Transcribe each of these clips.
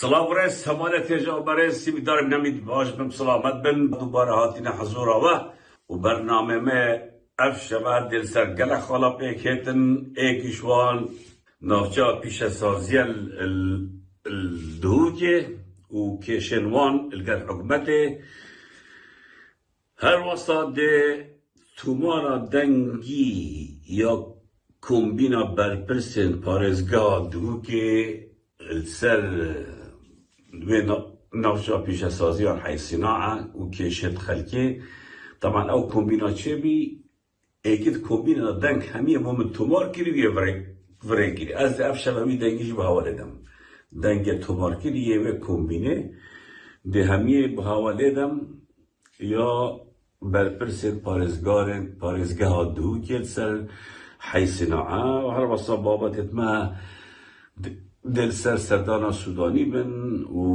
سلام برس همانه تیجا برس سی دارم نمید باش بم سلامت بن دوباره هاتینا حضورا و برنامه ما اف شبه دل سر گل خالا پیکتن ایکیشوان نافچا پیش سازی الدهوکه و کشنوان الگر حکمته هر وسط ده تومارا دنگی یا کومبینا برپرسن پارزگاه دهوکه السر نافچا پیش سازی و حی صناعه و کشت خلکه طبعا او کومبینا چه بی اكيد كومبينا دنك همية من تومار كيري فريكيري از افشل همي دنگيش بحواله دم دنگ تومار كيري و كومبينه ده همية بحواله دم یا برپرسن پارزگاه دو كيل سر حي صناعه و هر بصا بابتت ما دل سر سردانا سوداني بن و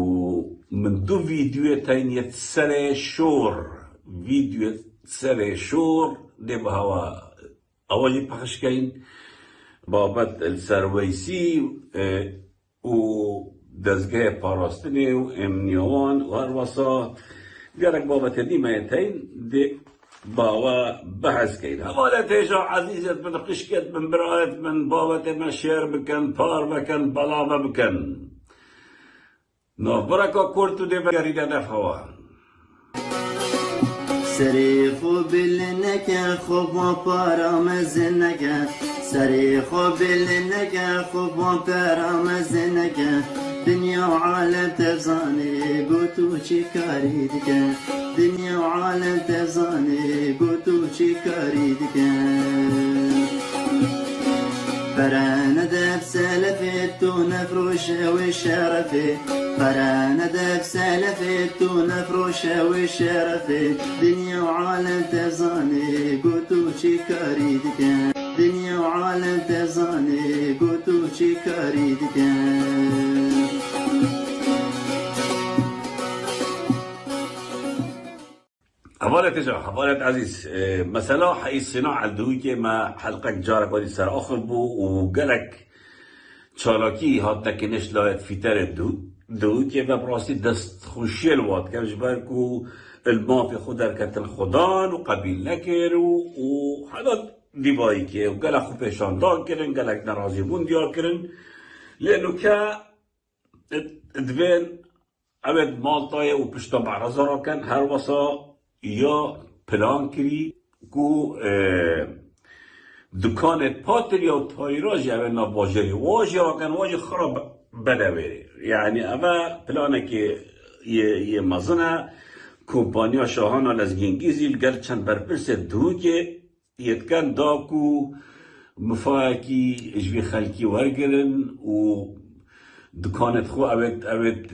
من دو فيديو تاين سر شور فيديو سر شور ده بهوا اولي پخش کین بابت السرويسي و دزگاه پاراستنی و امنیوان و هر وصا گرک بابت دیمایتین ده باوا بحث کین حوالا تیجا عزیزت من قشکت من برایت من بابت من شیر بکن پار بکن بلا بکن برکا کورتو ده بگریده دفعوا سری خوب لنکه خوب و پارامزنکه سری خوب لنکه خوب و پارامزنکه دنیا و عالم تفزانی گوتو چی کاری دکه دنیا و عالم تفزانی گوتو چی کاری دکه برانا دف سلفي تو نفروش والشرفي برانا دف سلفي تو نفروش والشرفي دنيا وعالم تزاني قوتو شكاري دكان دنيا وعالم تزاني قوتو شكاري دكان حوالت عزيز مثلا حي الصناعة الدوية ما حلقك جارك ودي سر آخر بو وقالك چالاکی هات کنش لايت في تر الدوية و براسي دست خوشي الواد كمش باركو الماء في خودر كتن خدان وقبيل نكر وحدا ديباي كي وقالك خو پیشان دان کرن قالك نرازي بون ديار کرن لأنه كا ادوين عبد مالطاية و پشتا بعرزا را كان هر وصا یا پلان کری کو دکان پاتر یا تایراج اونا واجری واجی راکن واجی خراب بدوری یعنی اما پلانه که یه مزنه کمپانیا شاهانا لزگینگیزی لگر چند برپرس دو که یتکن دا کو مفاکی اجوی خلکی ورگرن و دکانت خو اوید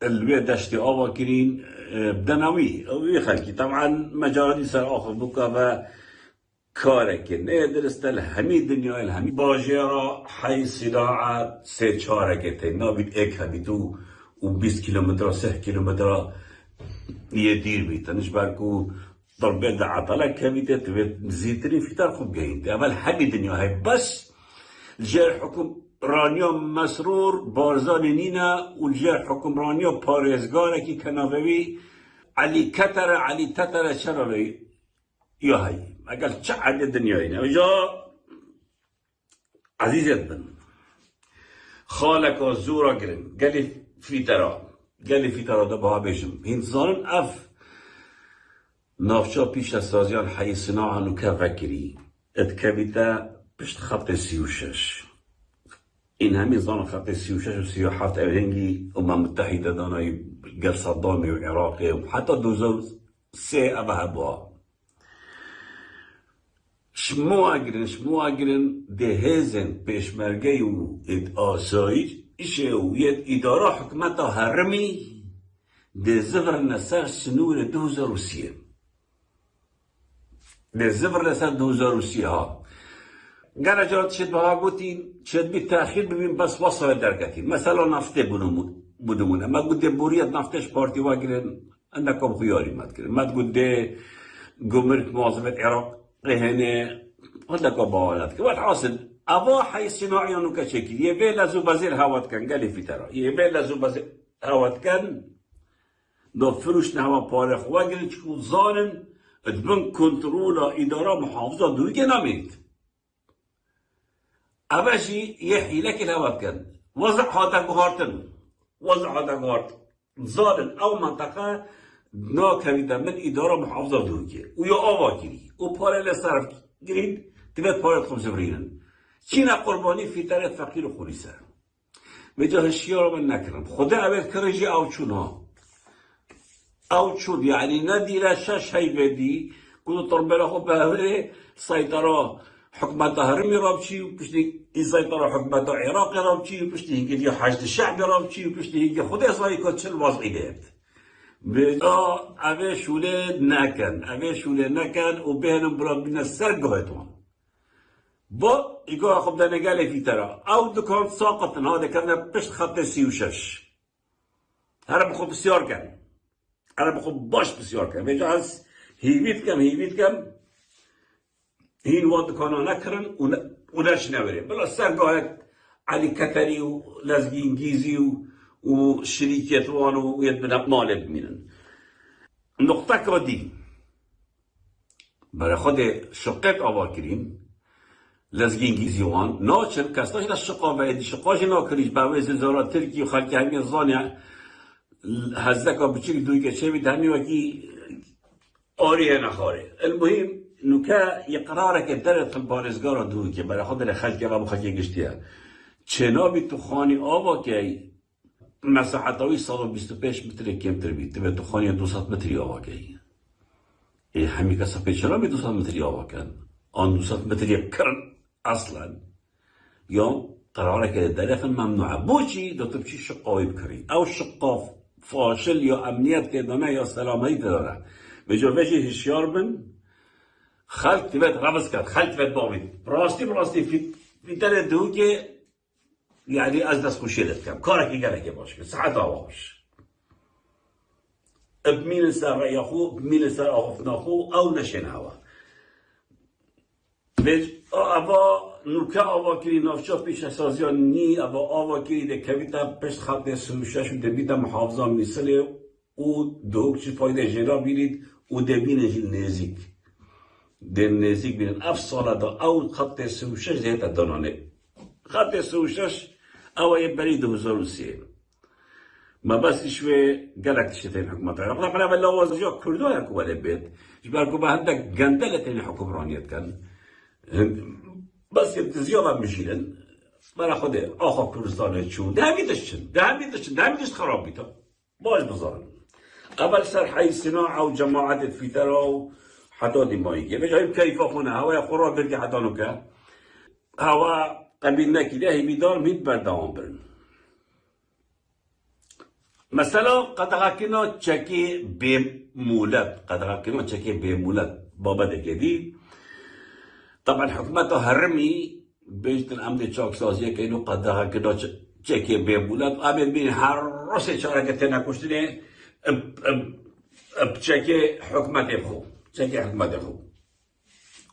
الوی دشت آوا کرین بدنوی اوی خلکی طبعا مجاردی سر آخر بکا و کارک نه درست الهمی دنیا الهمی باجیرا حی صناعه سه چارکه تی نابید ایک همیتو و 20 کیلومتر 3 کیلومتر یه دیر بیتنش برکو ضربه دعطلك همیته توید زیتری فیتر خوب گهید اول همی دنیا های بس جر حکم رانیا مسرور بارزان نینا و جر حکمرانیا پارزگاره کی کناوی علی تتر چرا یا هی اگر چه عدد دنیایی نه اجا عزیزت بن خالک و زورا گرن گلی فیترا دا بها بیشم هنزان اف نافچا پیش از سازیان حی صناعه نکه وکری اتکبیتا پشت خط 36 این همین زان خط 36 و 37 اوهنگی امم متحده دانای گر صدامی و عراقی و حتی 2003 اوه با شمو اگرن دهیزن پیشمرگی و آسایش ایشه و ید اداره حکمت هرمی ده زفر نسر سنور 2003 ده زفر نسر 2003 ها گره جات شد بها گوتین شد بی تأخیر ببین بس وصل درگتین مثلا نفته بدمونه ما گوده بوریت نفتش پارتی واگرن اندکم خیاری مد کرن ما گوده گمرک معظمت عراق هنه اندکم باولت که والحاصل اوا حي صناعيانو كشكل يبي لازو بزير هاوت كان قال في ترى يبي لازو بزير هاوت كان دو فروش نهوا پارخ وگل چکو زانن ادبن کنترولا اداره محافظه دوی نمید اوشی یه حیله که هاوت کن وضع هاتا گهارتن وضع هاتا گهارتن زانن او منطقه نا كريدا من إدارة محافظة دوكي ويا آواكري وبارا لصرف جريد تبات بارا خمسة برينن چين قرباني في تاريخ فقير وخوريسا بجاه الشيارة من نكرم خدا أبد كرجي أو چونها أو چون يعني ندير شش هاي بدي كنت طربلا خو بهوري سيطرة حكمة هرمي رابشي وبشتي سيطرة حكمة عراق رابشي وبشتي هيك حشد الشعب رابشي وبشتي هيك خدا صاي كتشل وضعي ده اوه شوله نکن و بهنم برا بین سرگاهتون با ایگاه خب در نگله فی ترا او دکان ساقطن ها دکرنه پشت خط 36 هر بخو بسیار کن هر بخو باش بسیار کن ویجا از هیوید کم هین واد دکانا نکرن و نش نبره بلا سرگاه علی کتری و لزگی انگیزی و شريكات وانو يدبنا مالب منن نقطة كودي برای خود شقت آواکرین لزگین گیزیوان ناچن کساش دا شقا و ادی شقاش ناکریش باوی زلزالا ترکی و خلکی همین زانی هزدکا بچیک دوی که چه بید همی وکی آریه نخاره المهم نوکا یقراره که درت البارزگار دوی که برای خود خلکی و مخلکی گشتیه چنابی تو خانی آوا که مساحتاوی 125 متر کمتر بید تبه تو خانی 200 متری آوا که همین کسا پیچرا می 200 متری آوا کن آن 200 متری کرن اصلا یا قراره که درخن ممنوعه بوچی دو تبچی شقاوی بکری او شقاف فاشل یا امنیت که دانه یا سلامتی داره به جو وجه هشیار بن خلق تبت ربز کرد خلق تبت باوید براستی فی تر دو که يعني از دست خوشیلت کم کارکی گرکه باش که ساعت آواش بمين سر يخو بمين سر أغفناخو أو نشين هوا بيج أبا نوكا أبا كري نافشا بيش أسازيان ني أبا أبا كري ده كويتا بيش خط سوشش وده بيتا محافظة مثل و دوك چی فایده جنا بینید و ده بینه جل نزیک ده نزیک بینید افصاله دا او خط سوشش ده تا دانانه خط سوشش او یه برید 2003 ما بس شوي قالك تشتين حكومة العراق لكن أنا لو وزجوا كردوا يركوا البيت جبالكوا بهندك جندلة اللي حكم رانيت كان بس يبتزيوها مشيلن ما ناخذ آخر كردستان شو ده هم خراب بيتا باش بزارن أول سر حي الصناعة وجماعات في ترى حتى دي ما يجي بجايب كيف أخونا هوا يقرأ برجع حتى نوكا هوا قبلنا كده هي بدار ميت بردام برن مثلا قدغاكينو چكي بمولد قدغاكينو چكي بمولد بابا دكدي طبعا حكومته هرمي بيجت الامن تشوك سازيه كانه قدغاكينو چكي بمولد امن بين هرس شركتنا كشتني بچكي حكومته خو چكي حكومته خو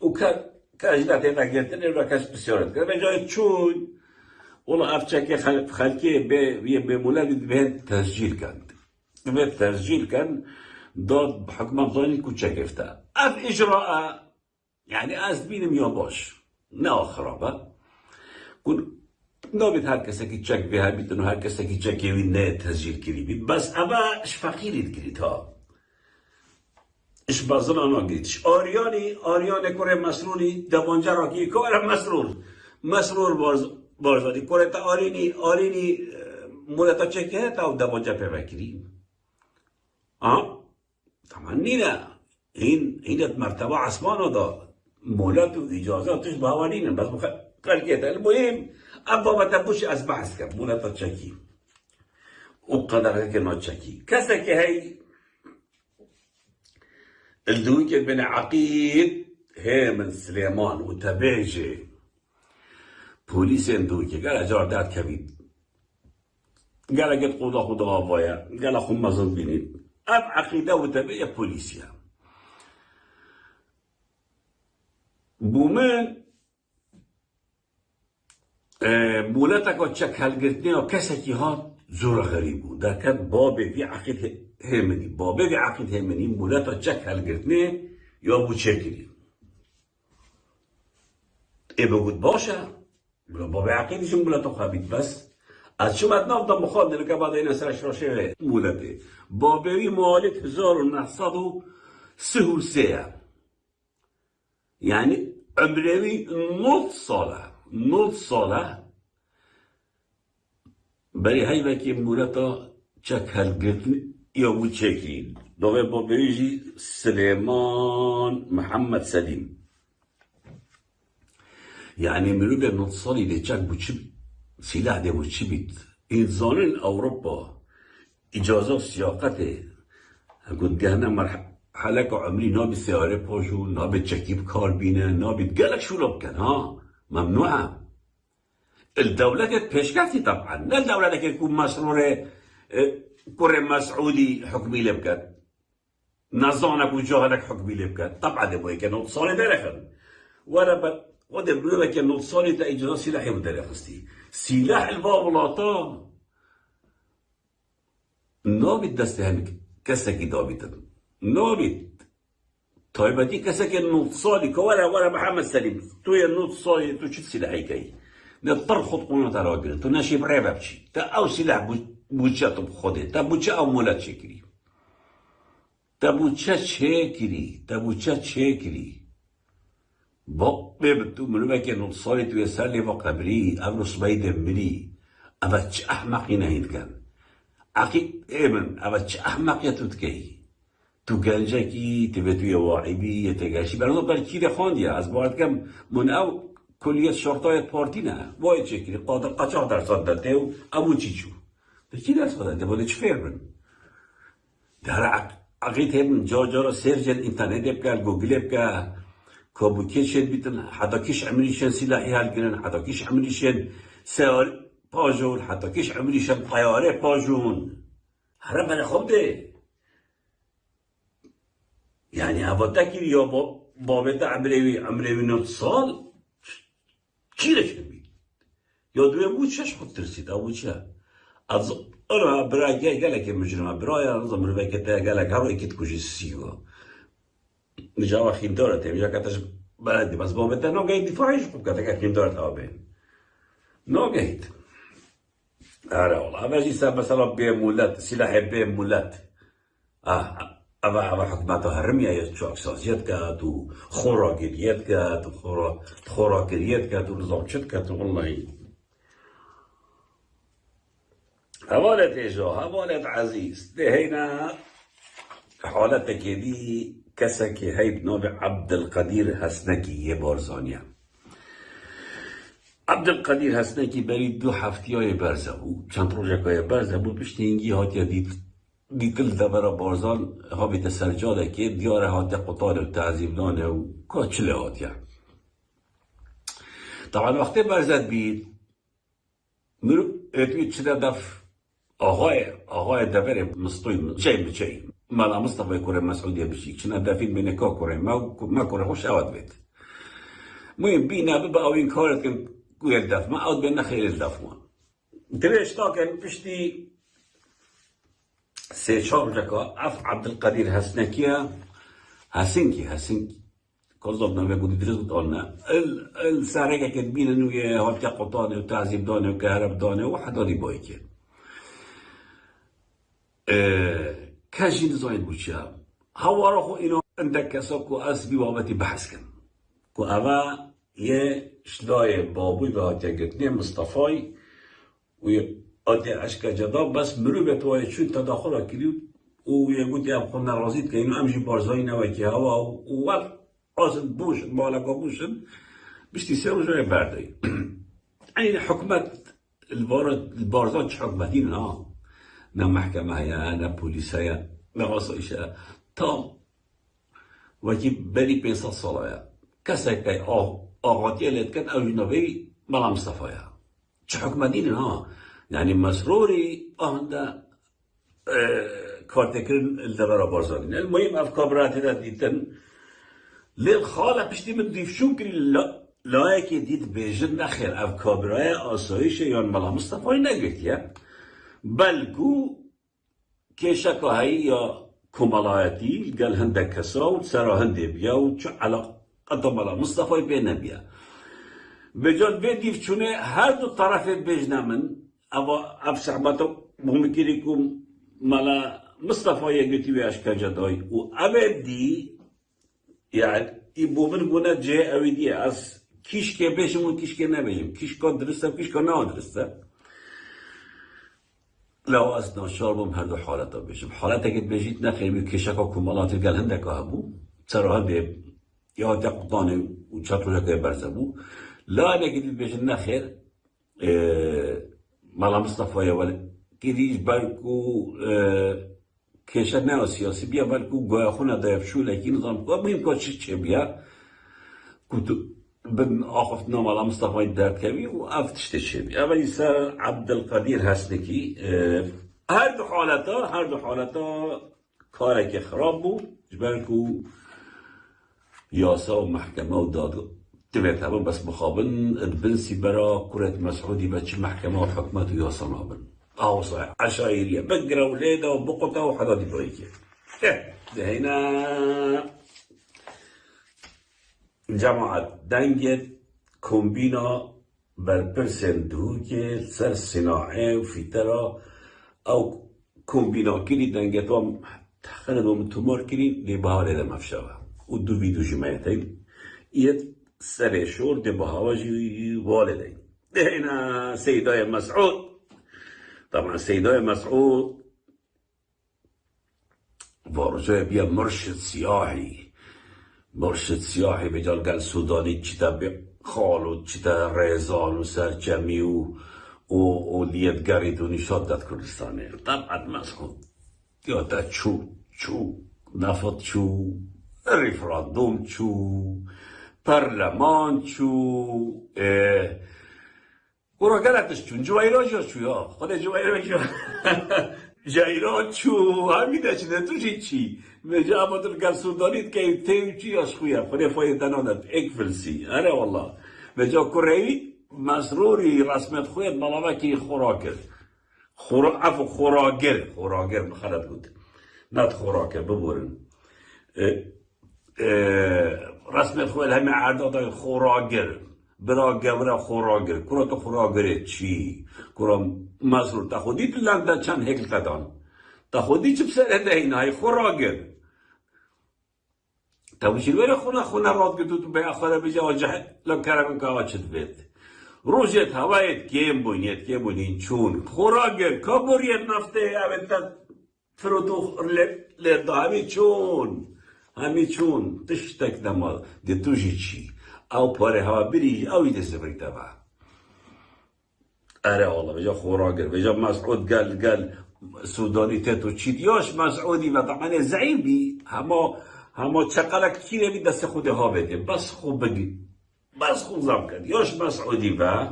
وكان كاجدات هنا جتني وكاس بسيارات كان جاي تشون والله أفتكر خلكي بمولد بهن تسجيل كان ضد بحكم ظني كنت شايفته أف إجراء يعني أزبين ميون باش نا خرابة كن نابد هر کسی که چک به هم میتونه هر کسی که چک یوی نه تسجیل کردی بس اما اش فقیرید کردید ها اش بازن آنها کردیش آریانی کره مسروری دوانجا را که کار مسرور بازاری کره تا آرینی مولتا چکه تا و دوانجا پیوکری طبعا نینا این مرتبه عثمانو دا مولت و اجازاتش باورینه بس خلقیت المهم ابا بتبوش از بحث کرد مولتا چکی و قدره که نا چکی کسی که هی الدوی که بین عقید هی من سلیمان و تبیجه پولیس اندوی که گل اجار داد کبید گل اگه خدا آوایا گل خون مزن بینید اب عقیده و تبیه پولیسیا بومن مولتك و چک هلگرتنی و کسی که ها زور غریب بود در کن بابه وی عقید همینی بابه وی عقید همینی مولت و چک هلگرتنی یا بو چه گیری ای بگود باشه بابه عقیدشون مولت خوابید بس از شما نافتا مخواد دلو که بعد این سرش راشه مولته بابه وی مالک 1933 yani ömrevi not sala beri hayvaki mulata çek helgirtin ya bu çeki dove babeci Süleyman Muhammed Selim yani mürübe not sali de çek bu çip silah de bu çibit insanın Avrupa icazat siyakati قلت انا مرحله عمري نابي سيارة بوجو نابي تشكيب كاربينه نابي قالك شو لو كان ها ممنوعه الدولة كانت بيشكاتي طبعا لا الدولة كانت تكون مسرورة كوري مسعودي حكمي لبكات نظانك وجهلك حكمي لبكات طبعا دي بوي كانوا تصالي دارخن وانا وده بلوه كانوا تصالي تا اجراء سلاحي ودارخستي سلاح البابلاطا نابي دستهنك كسكي دابتن نابت طيب دي كسكي النوت صالي ولا محمد سليم تو يا النوت صالي تو شو سلاحي كي نضطر خد قناة راجل تو ناشي بريبة بشي تا او سلاح بوچا تو بخوده تا بوچا او مولات شكري تا بوچا شكري بابا تو منو بكي النوت صالي تو يسالي وقبري او صبايد مري اما تش احمقي نهيد كان عقيد ايمن اما تش احمق يا توتكي تو گنجکی تبه توی واعبی تگشی برای برکی ده خواندیه از باید کم من او کلیت شرطایت پارتی نه باید چکری قادر قچاق درصد داده و ابو چی چو ده چی درصد داده بوده چه فرمن در عقید هم جا را سرجن اینترنت بکن گوگل بکن کابوتی شد بیتن حتی کش عملیشن سلاحی حل کنن حتی کش عملیشن سیار پاجون حتی کش عملیشن طیاره پاجون هر من خوب ده يعني هفتكر يا بابت عمري نتصال كيرش نبي يا دوي موتشش خد ترسيت أو وشة أنا براي قالك يا مجرم براي نظام ربك قالك هروي كت كوجي السيوا نجاوا خيم دارة تبي كتاش بلدي بس بابت أنا قاعد دفاعي شو كتاك خيم دارة تابين نو قاعد أنا والله أبغى يسافر مثلا بمولات سلاح بمولات أبا حكمته هرمية يشو أكساسيات كاتو خوراكيات كاتو خوراكيات كاتو نظام شت كاتو والله هوالة إيجو هوالة عزيز ده هنا حالتك دي كسكي هيد نوبي عبد القدير هسنكي يبارزانيا عبد القدير هسنكي بريد دو هفتياي برزبو چند پروژکای برزبو بشتینگی هاتیا دیتل دبر بارزان ها بیت سرجاده که دیاره هاتی قطار و تعذیبنانه و کاچله هاتیا طبعا وقتی برزد بید مرو اتوی چده دف آقای دبر مستوی چه مالا مصطفى کوره مسعودیه بشی چنه دفین بینه که کوره ما کوره خوش اواد بید مهم بینه ببا او این کارت کن کویل دف ما اواد بینه خیلی دف ما تریش تا کن پشتی سه چهار جکا اف عبدالقدیر هسنکی کلزاب نوی بودی درست بود آنه السارقه که بینه نوی هالکه قطانه و تعذیب دانه و کهرب دانه و حدادی بایی که کجی نزاید بود چه هوا را خو اینو اندک کسا که اسبی بابتی بحث کن که اوه یه شلای بابوی به هاتیا گتنه مصطفی و آتی اشکا جدا بس مرو به توای چون تداخل کردی و یه گوتی هم خود نرازید که اینو همجی بارزایی نوی که هوا و وقت آسد بوشن مالکا بوشن بشتی سه روزای بردهی این حکمت البارزان چه حکمتی نه نه محکمه هیا نه پولیس هیا نه آسایش هیا تا وکی بری 500 ساله هیا کسی که آقاتی لیت کن او جنوی ملا مصطفی هیا چه حکمتی نه يعني مسروري أهندا كارتكرن الدبرة بارزانين المهم أفكار براتي دا ديتن للخالة بشتي من ضيف شكري لا لایه که دید بیجن نخیر او کابرای آسایش یان ملا مصطفی نگویتیه بلکو کشکا هایی یا کمالایتی گل هنده کسا و سرا هنده بیا و چو علاقه ملا مصطفی بی نبیا بجان بدیف چونه هر دو طرف بجنه من او صحبتو ممکنی کم ملا مصطفی یکیتی و اشکاجه دای و ابدی yani bu buna C evdiye az kişke beşim kişke ne beyim kişke درسته kişke ne درسته لو از ناشاربم هر دو حالتا بشم حالتا که بجید نخیمی کشکا کمالاتی گل هنده که هبو سراها به یا تقطانه و چطور که برزه بو لا انا گدید بجید نخیر مالا مصطفی ولی گدیش بلکو کشت نه سیاسی بیا بلکو گویا خونه دایب شو لیکی نظام که مهم که چه بیا كنت بن آخفت نام على مصطفى الدركبي وأفتشت الشبي أولي سر عبد القدير هسنكي هر دو حالتا كارك خراب بو جبالكو ياسا ومحكمة ودادو تبعتها بس مخابن البنسي برا كرة مسعودي باتش محكمة وحكمة ياسا نابن أو صحيح عشائرية بقرة وليدة وبقطة وحدادي بريكي ده هنا جماعت دنگت کمبینا بر پرسندو که سر صناعه و فیترا او کمبینا کلی دنگت هم تخرد و متمار کلی دی بحاله ده مفشاوه و دو ویدو جمعیتین ایت سر شور دی بحاوه جی والدین ده اینا سیدای مسعود طبعا سیدای مسعود وارجای بیا مرشد سیاحی بجال گل سودانی چیتا خالو چیتا ریزان و سرچمی و لیدگری دونی شدت کردستانه طبعا مسعود یادا چو نفت چو ریفراندوم چو پرلمان چو گروه گلتش چون جوایران چو یا خود جوایران چو جایران چو همیده چیده تو چی مجا ابادر گل سودانیت که تیوچی از خویا خودی فایدانات اکفلسی اره والله مجا کره مسروری رسمت خویت ملاوه کی خوراکر خوراگر مخلط بود نت خوراکر ببورن رسمت خویت همه عرداد خوراگر برا گبره خوراگر کرا تو خوراگره چی کرا مسرور تا خودی تو لنده چند هکل قدان تا خودی چه بسر هده اینای خوراگر تا بشیر ویره خونه راد گدو تو به آخره بجا واجه لن کرمون که آچت بید روزت هوایت کم بونید چون خوراگر کبوریت نفته اوید تا فرودو لرده همی چون تشتک نمال دی توجی چی او پاره هوا بری اوی دست بریده با اره والله بجا خوراگر بجا مسعود گل سودانی تتو چید یاش مسعودی و طبعا زعیم بی هما چقلک کیره بی دست خود ها بده بس خوب بگی بس خوب زم کرد یاش مسعودی و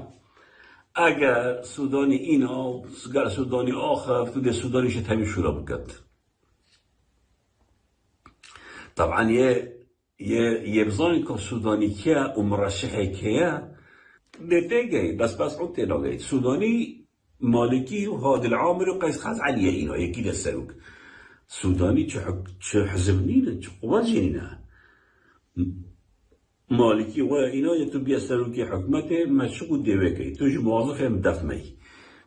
اگر سودانی اینا گر سودانی آخر تو ده سودانیشت همین شورا بکد طبعا یه بزانی که سودانی که و مرشحه که ده گی بس مسعود تینا گی سودانی مالکی و هاد العامر و قیس خزعلیه اینا یکی دستروک سودانی چه حزب نینه چه قوات جنینه مالکی و اینا یه تو بیستروکی حکمت مشغول دیوه که توش موظف هم دفمه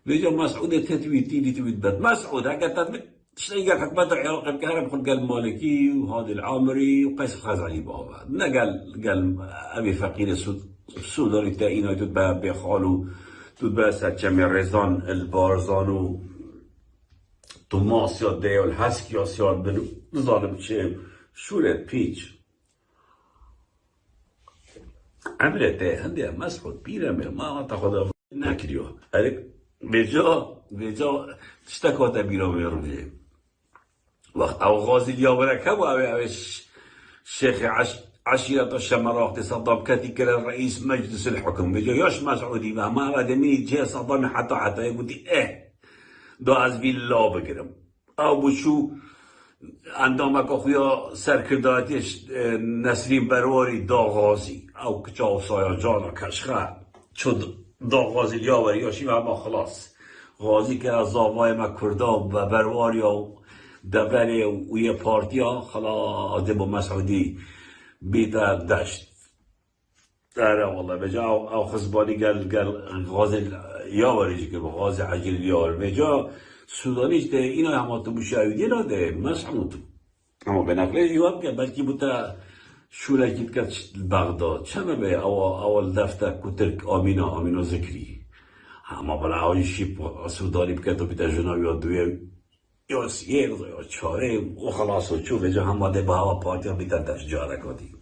ویجا مسعود تتویتی تویت بد مسعود اگر تتویت شنو قال حكمت العراق بكهرب قال المالكي وهذا العامري وقيس الخزعلي بابا ما قال ابي فقير السوداني تاعينا تتبع بخالو تتبع ساتشامي ريزان البارزانو توماس يا ديو الحسكي يا سيار بنو ظالم شيء شورت بيج عملت هندي مسعود بيرم ما تاخذ ناكريو هذيك بجا تشتكوت بيرم يرجع وقت او غازي اليابرك هو شيخ عشيرة الشمراخ صدام كاتي كان رئيس مجلس الحكم بجا ياش مسعودي ما هذا مين جاء صدام حتى يقول دو از ویلا بگیرم او بشو اندامک خویا سرکرداتیش نسرین برواری دا غازی او کچا و سایا جان و کشخه چود دا غازی لیاوری یاشی و اما خلاص غازی که از آوای ما کردا و برواری و دبری و یه پارتیا خلاص دبو مسعودی بیتا دشت داره والله بجا او خزبانی قال غازی یاوری که غازی عجل یاور بجا سودانیش ده اینا هماتو مشاهدی را ده مسعود اما به نقله جواب که بلکه بوتا شوله کت کت بغداد چمه به اول دفته کترک آمینا ذکری اما بلا عایشی سودانی بکت و بیتا جناب یا دوی یا سیه یا چاره و خلاص و چو بجا هم باده با هوا پارتی بیتا دشت جاره کدی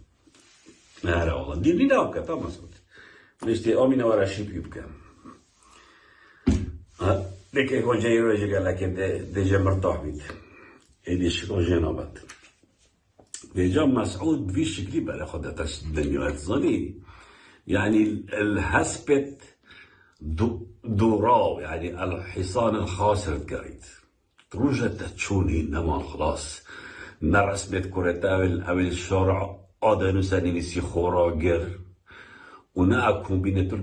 نه را والله دیدی نه بکت هم مسعود نشتی آمینا و رشی بکم دیگه کجایی رو جگه لکن دیگه مرتاح بید ایدیش رو جنابت دیجا مسعود بی شکلی برای خودتش دنیا اتزانی يعني الهسبت دوراو يعني الحصان الخاسر قريت تروجة تشوني نمان خلاص نرسمت كرة أول الشارع آدانو سنينيسي خورا گر ونا أكون بينتو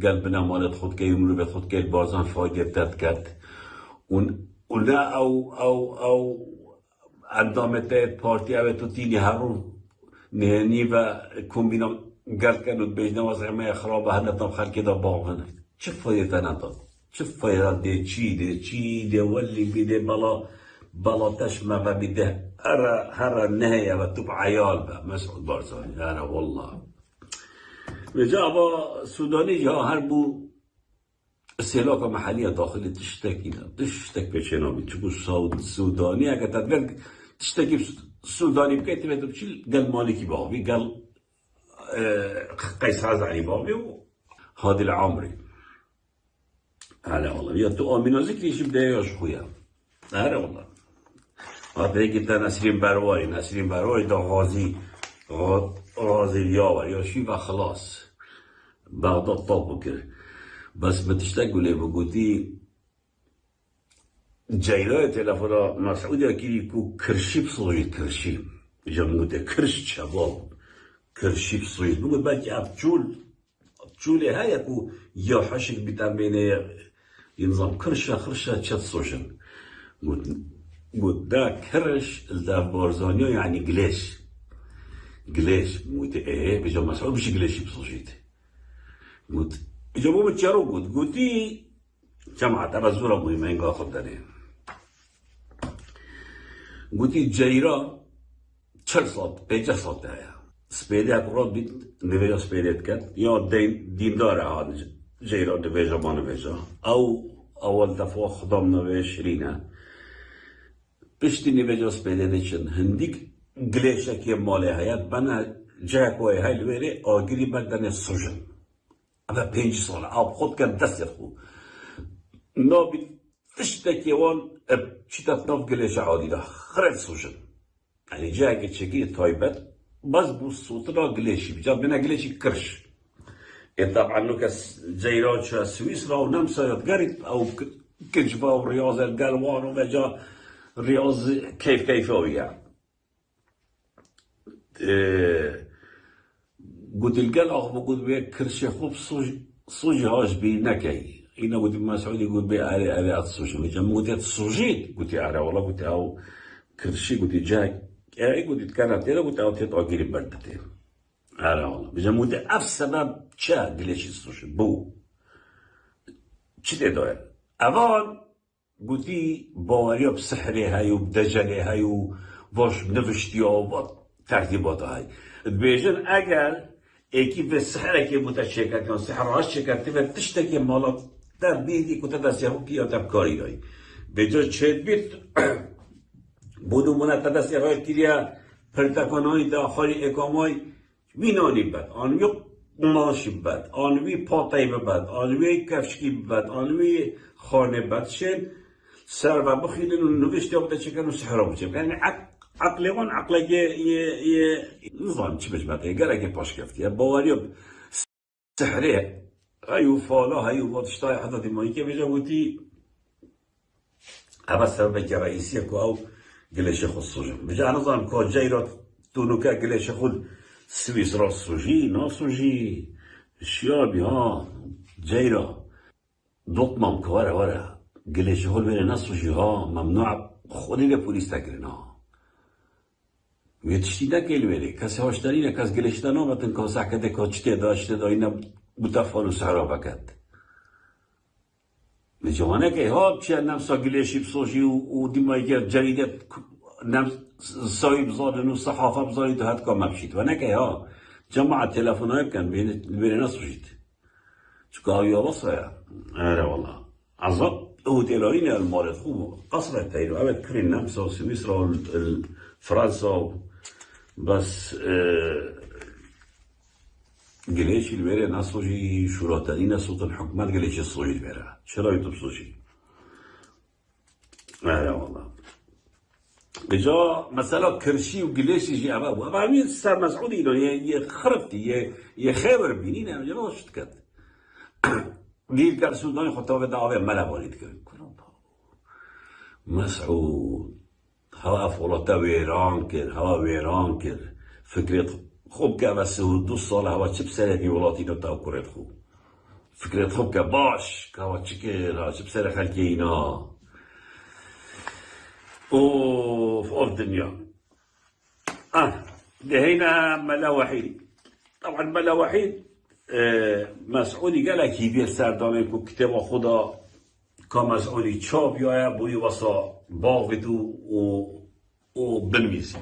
قلبنا مالت خود كي يمرو بيت خود كي البازان فايدة بتتكت ونا أو اندامت پارتی اوه تو تینی هرون نهنی و کمبینا گرد کنود بجنه وزعه ما اخراب هنتام خلقی دا باغنه چه فایده نداد چه فایده ده چی ده ولی بیده بلا تشمه و بیده هر نهیه و توب عیال به مسعود بارزانی اره والله بجا با سودانی جا هر بو سلاک محلی داخل تشتک بچنامی چون سودانی اگه تدبیر تشتکی سودانی بکه تبتو بچیل گل مالکی باوی گل قیس حزانی باوی و هادی العمری اره والله یا تو آمین و ذکریشی بده یاش خویم اره والله حتی یکی تا نسرین برواری دا غازی لیاور یاشی و خلاص بغداد طاب بکر بس بتشتاق له بقولي جايلاه تلفونا مسعود اكيد كو كرشي بصوي كرشي جمود كرش شباب كرشي بصوي بقول باجي ابجول هاي كو يا حشك بتامين ينظم خرشه تشت سوشن قلت دا كرش دا بارزانيا يعني قليش قلت ايه بجا مسعود مش قليشي بصوجيت قلت جابوا بتشارو قلتي جماعة بزورة مهمة إنقا خدني قلتي جيرا 40 صوت 50 صوت دايا سبيدي أقرأ بيت نبيجا سبيدي كات يا دين دارا هذا جيرا نبيجا ما نبيجا أو أول دفعة خدام نبيج رينا بشتي نبيجا سبيدي نشن هنديك قليشة كي مالي هيات بنا جاكوي هاي الويري آگيري بدن السجن اما 5 سال آب خود کرد دست خو نابی تشتکی وان چیتت ناف گلیش عادی دا خرد سوشن یعنی جا چکی تایبت باز بو صوت را گلیشی بجا بنا گلیشی کرش طبعا نوكس جيران شا سويسرا ونمسا يتقرب او كجبا ورياض القلوان ومجا رياض كيف يعني قلت القلق بقول بيه كرشي خوب صوج هاش بي نكي هنا قلت مسعود يقول بيه علي الصوج مجمع قلت الصوجيت قلت على والله قلت او كرشي قلت جاك قلت كانت تيرا قلت او تيت بردتين على والله مجمع قلت اف سبب چه قليش الصوج بو چه تدوير اول قلتي باوريا بسحري هاي وبدجلي هاي وواش نفشتي و ترتيبات هاي بيجن اگر ايكي في السحرة كي متشكل كان سحرهاش شكل تبقى تشتكي مالات در بيدي كنت تدسيهم كي تبكاري هاي بيجا چهت بيت بودو منا تدسيهم كيريا پرتاكاناي داخل اقاماي ويناني بد آنوي قماشي بد آنوي پاتاي بد آنوي کفشکی بد آنوي خانه بد شن سر و بخيلن ونوشتي وقت شكل سحرها بچه يعني عقليون عقلية نظام چی بهش بده گره پاش کفتی باوری سحره هیو فالا هیو واتشتای حدادی مایی که بجا بودی اما سبب که رئیسی که او گلش خود سوجم بجا نظام که جای را تونو که گلش خود سويسرا سوجي ناسوجي الشيابي ها جيرا دوتمام كوارا ورا قليش هول بين ناسوجي ها ممنوع خودی به پلیس تکرین ها یتشتی نکیل بری کسی هاشتاری نه کس گلشتن ها بطن که سحکده که چته داشته دا اینا بتفالو سحرا بکد نجوانه که ها چه نمسا گلشی بسوشی و دیمایی که جریده نم سایی بزادن و صحافه بزادن تو حد که مبشید و نکه ها جماعة تلفون های بکن بین نسوشید چکه هاوی آباسا یا اره والله عذاب هوتيلارين المارد خوب قصر التايلو أبد كرين نمسا وسويسرا فرنسا بس قليش البيرة ناسوجي شرطانين صوت الحكومات قليش الصوجي البيرة شرا يطب صوجي لا والله بجا مثلا كرشي وقليش يجي أبابو أبا عمين سر مسعودي لو يخرفتي يخابر بينين أنا جماعة شتكت دیر کار سودانی خطاب دعوی ملا بارید کرد مسعود هوا فولتا ویران کرد هوا ویران کرد فکرت خوب که بس 2 سال هوا چه بسره که ولاتی رو تا کرد خوب فکرت خوب که باش که هوا چه کرد چه بسره خلکی اینا اوف الدنيا دهينا ملا وحيد طبعا ملا وحيد مسعودی گله کی بیر سردانه کو کتاب خدا که مسعودی چاپ یا بوی واسا باغ تو و بنویسی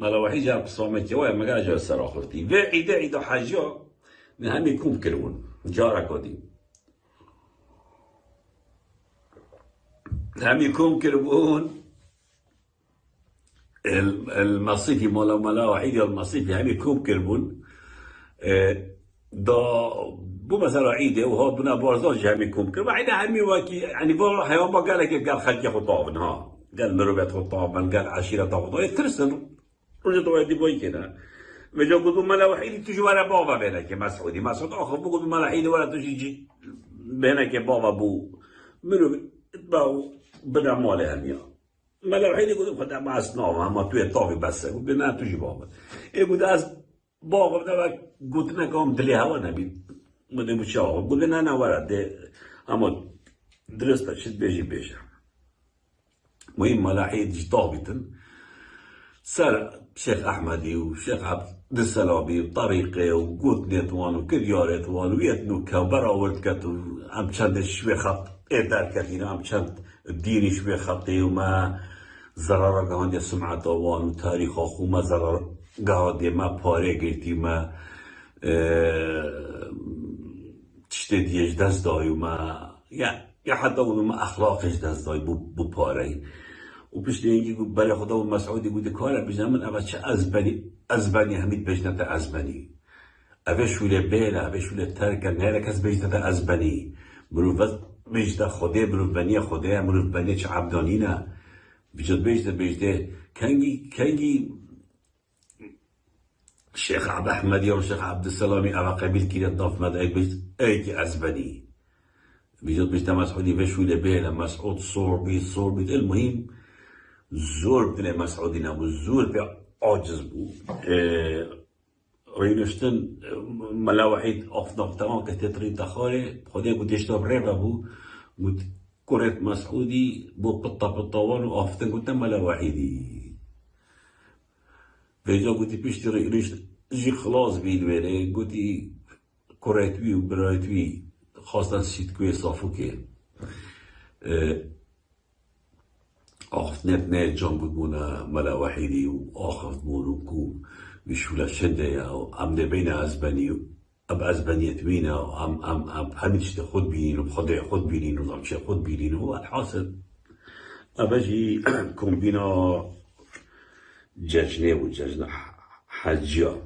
ملا وحید جاب صامتی و مگر جا سر آخرتی و عیده حجا نه همی کوم کرون جارا کدی همی کوم کرون المصيفي ملا وحید یا المصيفي همی کوم کرون دا بو مثلا عيده وهاد بنا بارزاج همي كوم كر بعد همي واكي يعني بار حيوان ما قال لك قال خلق خطابن ها قال مروبات خطابن قال عشيره خطابن ترسل رجعت وادي بوي كده وجا قلت ملا وحيد تجي ورا بابا بينك مسعودي مسعود اخر بقول ملا وحيد ولا تجي بينك بابا بو منو باو بنا ماله هميا ملا وحيد يقول خد ما اسناه ما توي طافي بس بنا تجي بابا يقول از بابا ده قلت لك هم دلي هوا نبي مدي مشاور قلت لنا انا ورا ده اما درست شد بيجي بيجا مهم ملاحيد جطابتن سر شيخ احمدي وشيخ عبد السلامي وطريقه وقلت نتوان وكريارت وان ويتنو كبرا ولتكت ام چند شوي خط ادار كتين ام چند ديني شوي خطي وما ضرر قاند سمعت وان وتاريخ اخو ما ضرر قاعد ما پاره گرتی ما تشته دیش دست دای و ما یا حتی اونو ما اخلاقش دست دای بو پاره و پشت اینگی گو برای خدا و مسعودی گوده کاره بجنه من اول چه ازبانی همید بجنه تا ازبانی اوه شوله بیله اوه شوله ترکن نه کس بجنه تا ازبانی مروفت بجنه خوده مروفبانی خوده مروفبانی چه عبدانی نه بجنه کنگی شيخ عبد احمد يوم شيخ عبد السلامي أبا قبيل كي نضاف مدى أيكي أزبني بيجود بيجتا مسعودي بشوي لبيلا مسعود صور بي المهم زور بتنا مسعودي نابو زور بي عاجز بو رينشتن ملا وحيد أفضل تمام كتترين تخاري خودي قد يشتاب ريبا بو قد كوريت مسعودي بو بطوان وأفتن قد ملا وحيدي بيجا قلتي بيشتري ريش جي خلاص بين ويري قلتي كوريتوي وبرايتوي خاصة سيت كوي صافوكي آخف نت جان بودمونا ملا وحيدي وآخف مونوكو بشولا شدة أو أم بين أزباني أب أزبانية بينا أم هميش خود بينين وبخدع خود بينين وضم شيء خود بينين هو الحاصل أبجي كومبينا ججنه و ججنه حجا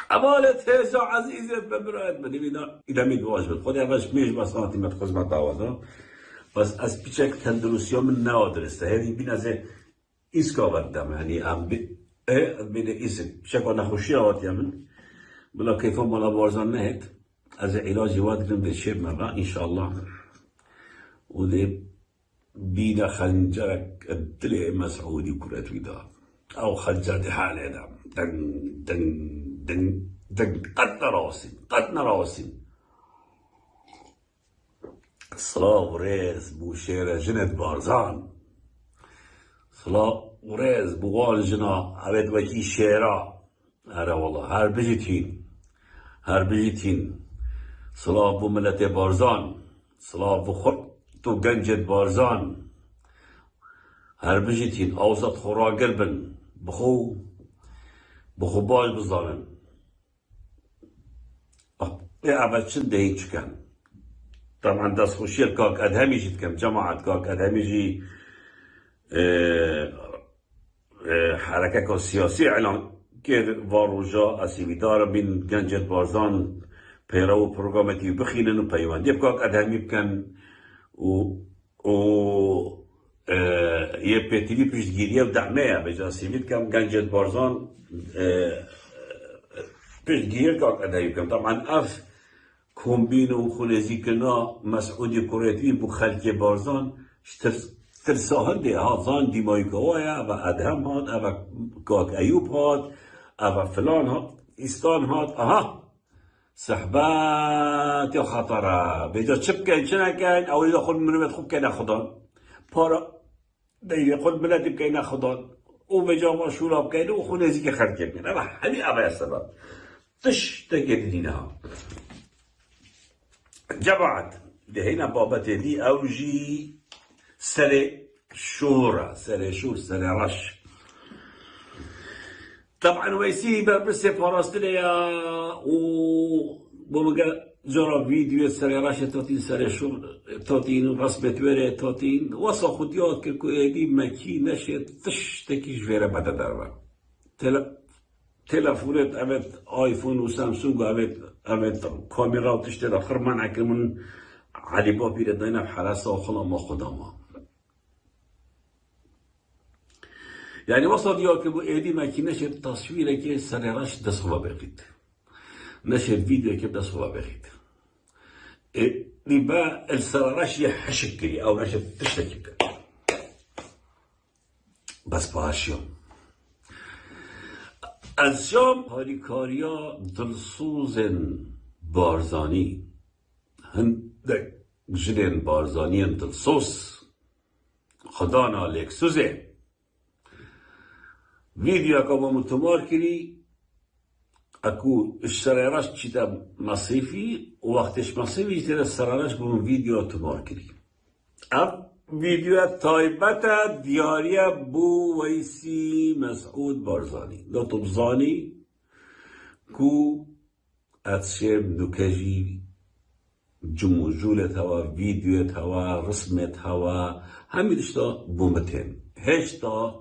عبالت هزا عزیزت ببرد بدیم اینا میدواج بد خود اولش میش بسانتی مت خدمت دعوادا بس از پیچک تندرسیا من نادرسته هی بین از ایسکا بردم یعنی ام بین ایس شکا نخوشی آواتی من بلا کیفا مالا بارزان نهید از علاجی واد گرم ده شب مرا انشاءالله و ده بينا خنجرك الدلع مسعودي كرة ودا أو خنجر دي حالة دام دن دن دن دن قد نراسم صلاة وريز بو شيرة جند بارزان صلاة وريز بو والجنا عبد وكي شيرة هذا والله هر بجيتين صلاة بو ملت بارزان صلاة بو خود تو گنجت بارزان هر بجیتین اوسط خوراگر بن بخو باش بزانن اول چند دهی چکن طبعا دست خوشی کاک ادهمی جید کم جماعت کاک ادهمی جی حرکه که سیاسی اعلان که واروجا اسیویدار بین گنجت بارزان پیرو پروگرامتی بخینن و پیوندی کاک ادهمی بکن و یه پتیلی پیشگیری و دعمه بجا سیوید کم گنجت بارزان پیشگیری کاک ادهمی کم طبعا اف کمبین و خونزی کنا مسعودی کوریتوی بو خلک بارزان ترساهنده ها زان دیمایی که وایا و ادهم هات و کاک ایوب هات و فلان هات ایستان هات صحبات یا خطره بجا چپ کن چه نکن اولی دا خود مروت خوب که نخدان پارا دیگه خود ملتی که نخدان او بجا ما شوراب کنه و خونزی که خلک کنه اما همین اولی السبب تش تگه ها جماعت لهنا بابت دي اوجي سر شورى سر رش طبعا ويسي بس فارستليا و بمجا جرى فيديو سر رش توتين سر شور توتين رسمت وره توتين وصا خديات كي مكي نشت تشتكي جويره بعد دربا تلفونت اوت آیفون و سامسونگ اوت کامera و تشتر آخر من اکرمون علی با بیره داینم حرس آخلا ما خداما یعنی وصل یا که بو ایدی مکی نشد تصویره که سرراش دست خواه بخید نشد ویدیو که دست خواه بخید با السرراش یه حشک کری او نشد تشتکی کرد بس پاشیام از شام هاریکاریا دلسوزن بارزانی هندک جنین بارزانی دلسوز خدا نالک سوزه ویدیو که با متمار کری اکو اشتراراش چیتا مصیفی و وقتش مصیفی تیر سراراش با ویدیو تمار کری اب ویدیو تایبت دیاریه بو ویسی مسعود بارزانی دو طبزانی کو اتشم نکجی جموجولت هوا ویدیوت هوا رسمت هوا همیدشتا بومتين هشتا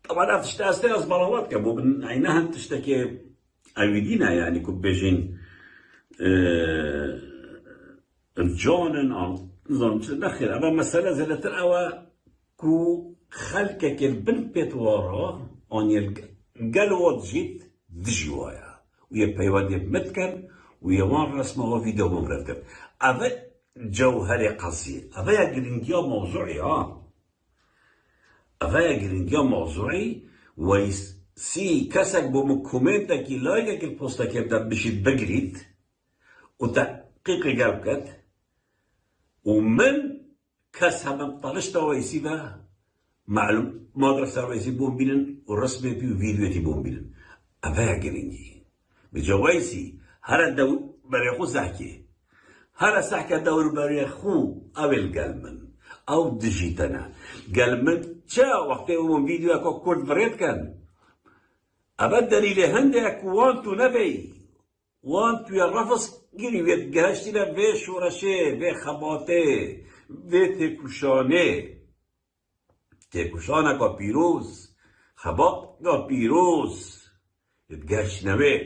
طبعا افتشتا استي از بلاوات كبو من عينها تشتكي اويدينا يعني كو بيجين الجونن نظام داخل اما مسألة زلت الاوا كو خلقك البنت بيت ورا ان القلوات جيت دجوايا ويا بيوادي متكن ويا وان رسمه وفيديو ممرتب اما جوهري قصير اما يا جرينجيا موضوعي اما يا جرينجيا موضوعي ويسي كسك بمكومنتك لايك البوستك يبدا بشي بقريت وتحقيق قلبك ومن كسب طلشت ويسي ده معلوم ما درس ويسي بومبينن والرسم بيو فيديو تي بومبينن افا جرينجي بجويسي هر دو بريخو سحكي هر سحكي دور بريخو او القلمن او دجيتنا قلمن شا وقت يوم فيديو اكو كورد بريد كان ابا دليل هندك وانتو نبي وانتو يرفص گیری وید گهشتی را به شورشه به خباته به تکوشانه که پیروز خبات که پیروز گهشت نوه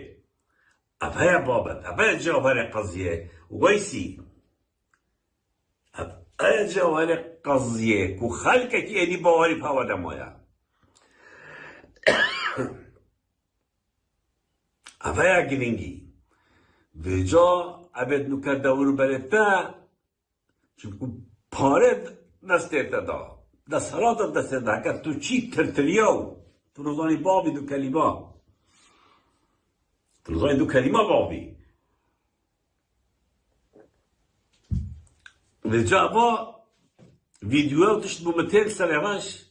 افای بابت افای جوهر قضیه ویسی افای جوهر قضیه که خلقه که ایدی باوری پاوا دمایا افای گرینگی وجا عبد نکرد دور برتا چون پاره دسته دا دست حالات دسته دا که تو چی ترتلیاو تنظاني بابي دو كلمة تنظاني دو كلمة بابي لجابا فيديو تشتبو متين سلاماش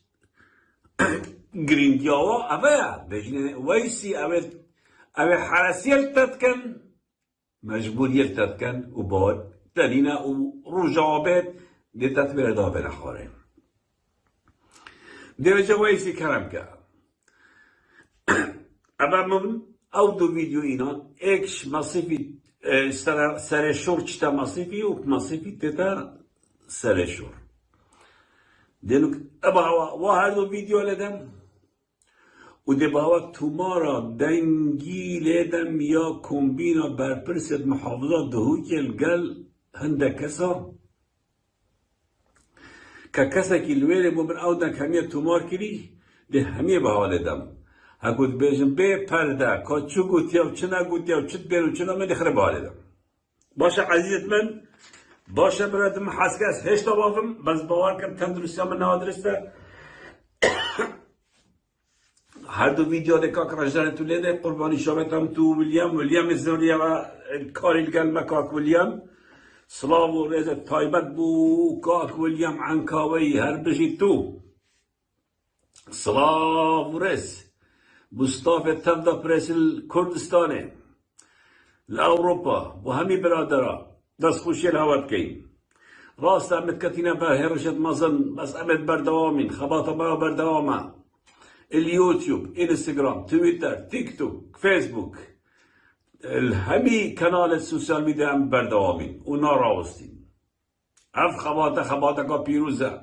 جريندياوا أبا بجنة ويسي أبا حراسيل تتكن مجبورية تتكن وبعد تلينا ورجابات دي تتبير دابنا خارين درجة ويسي كرمكا أبا من أو دو فيديو إينا إكش مصيفي سرشور چتا مصيفي و مصيفي تتا سرشور دينوك أبا واحد دو فيديو لدم و ده باوك تومارا دنگی لیدم یا کمبینا برپرست محافظات دهوی که الگل هنده کسا که کسا که الویره بومن او دن همیه تومار کری ده همیه بها لیدم هکود بیجم به پرده که چو گوتیا و چه نگوتیا و چت بیرو چه نامه دخره بها لیدم باشه عزیزت من باشه برادم حسکس هشتا بافم بس باور کم تندرستی من نادرسته هر دو ویدیو دکا کرجدن تو لیده قربانی شابتم تو ویلیام زوریا و کاریل گل مکاک ویلیام سلاو و رزت تایبت بو کاک ویلیام عنکاوی هر بجی تو سلاو و رز بستاف تفدا پرسل کردستانه لأوروبا و همی برادرها دست خوشی الهوات کین راست امت کتینا بر هرشت مزن بس امت بردوامین خباطا با بردوامه اليوتيوب انستغرام تويتر تيك توك فيسبوك الهمي كانال السوشيال ميديا ام بردوامين و ناراوستين اف خباتا کا پیروزه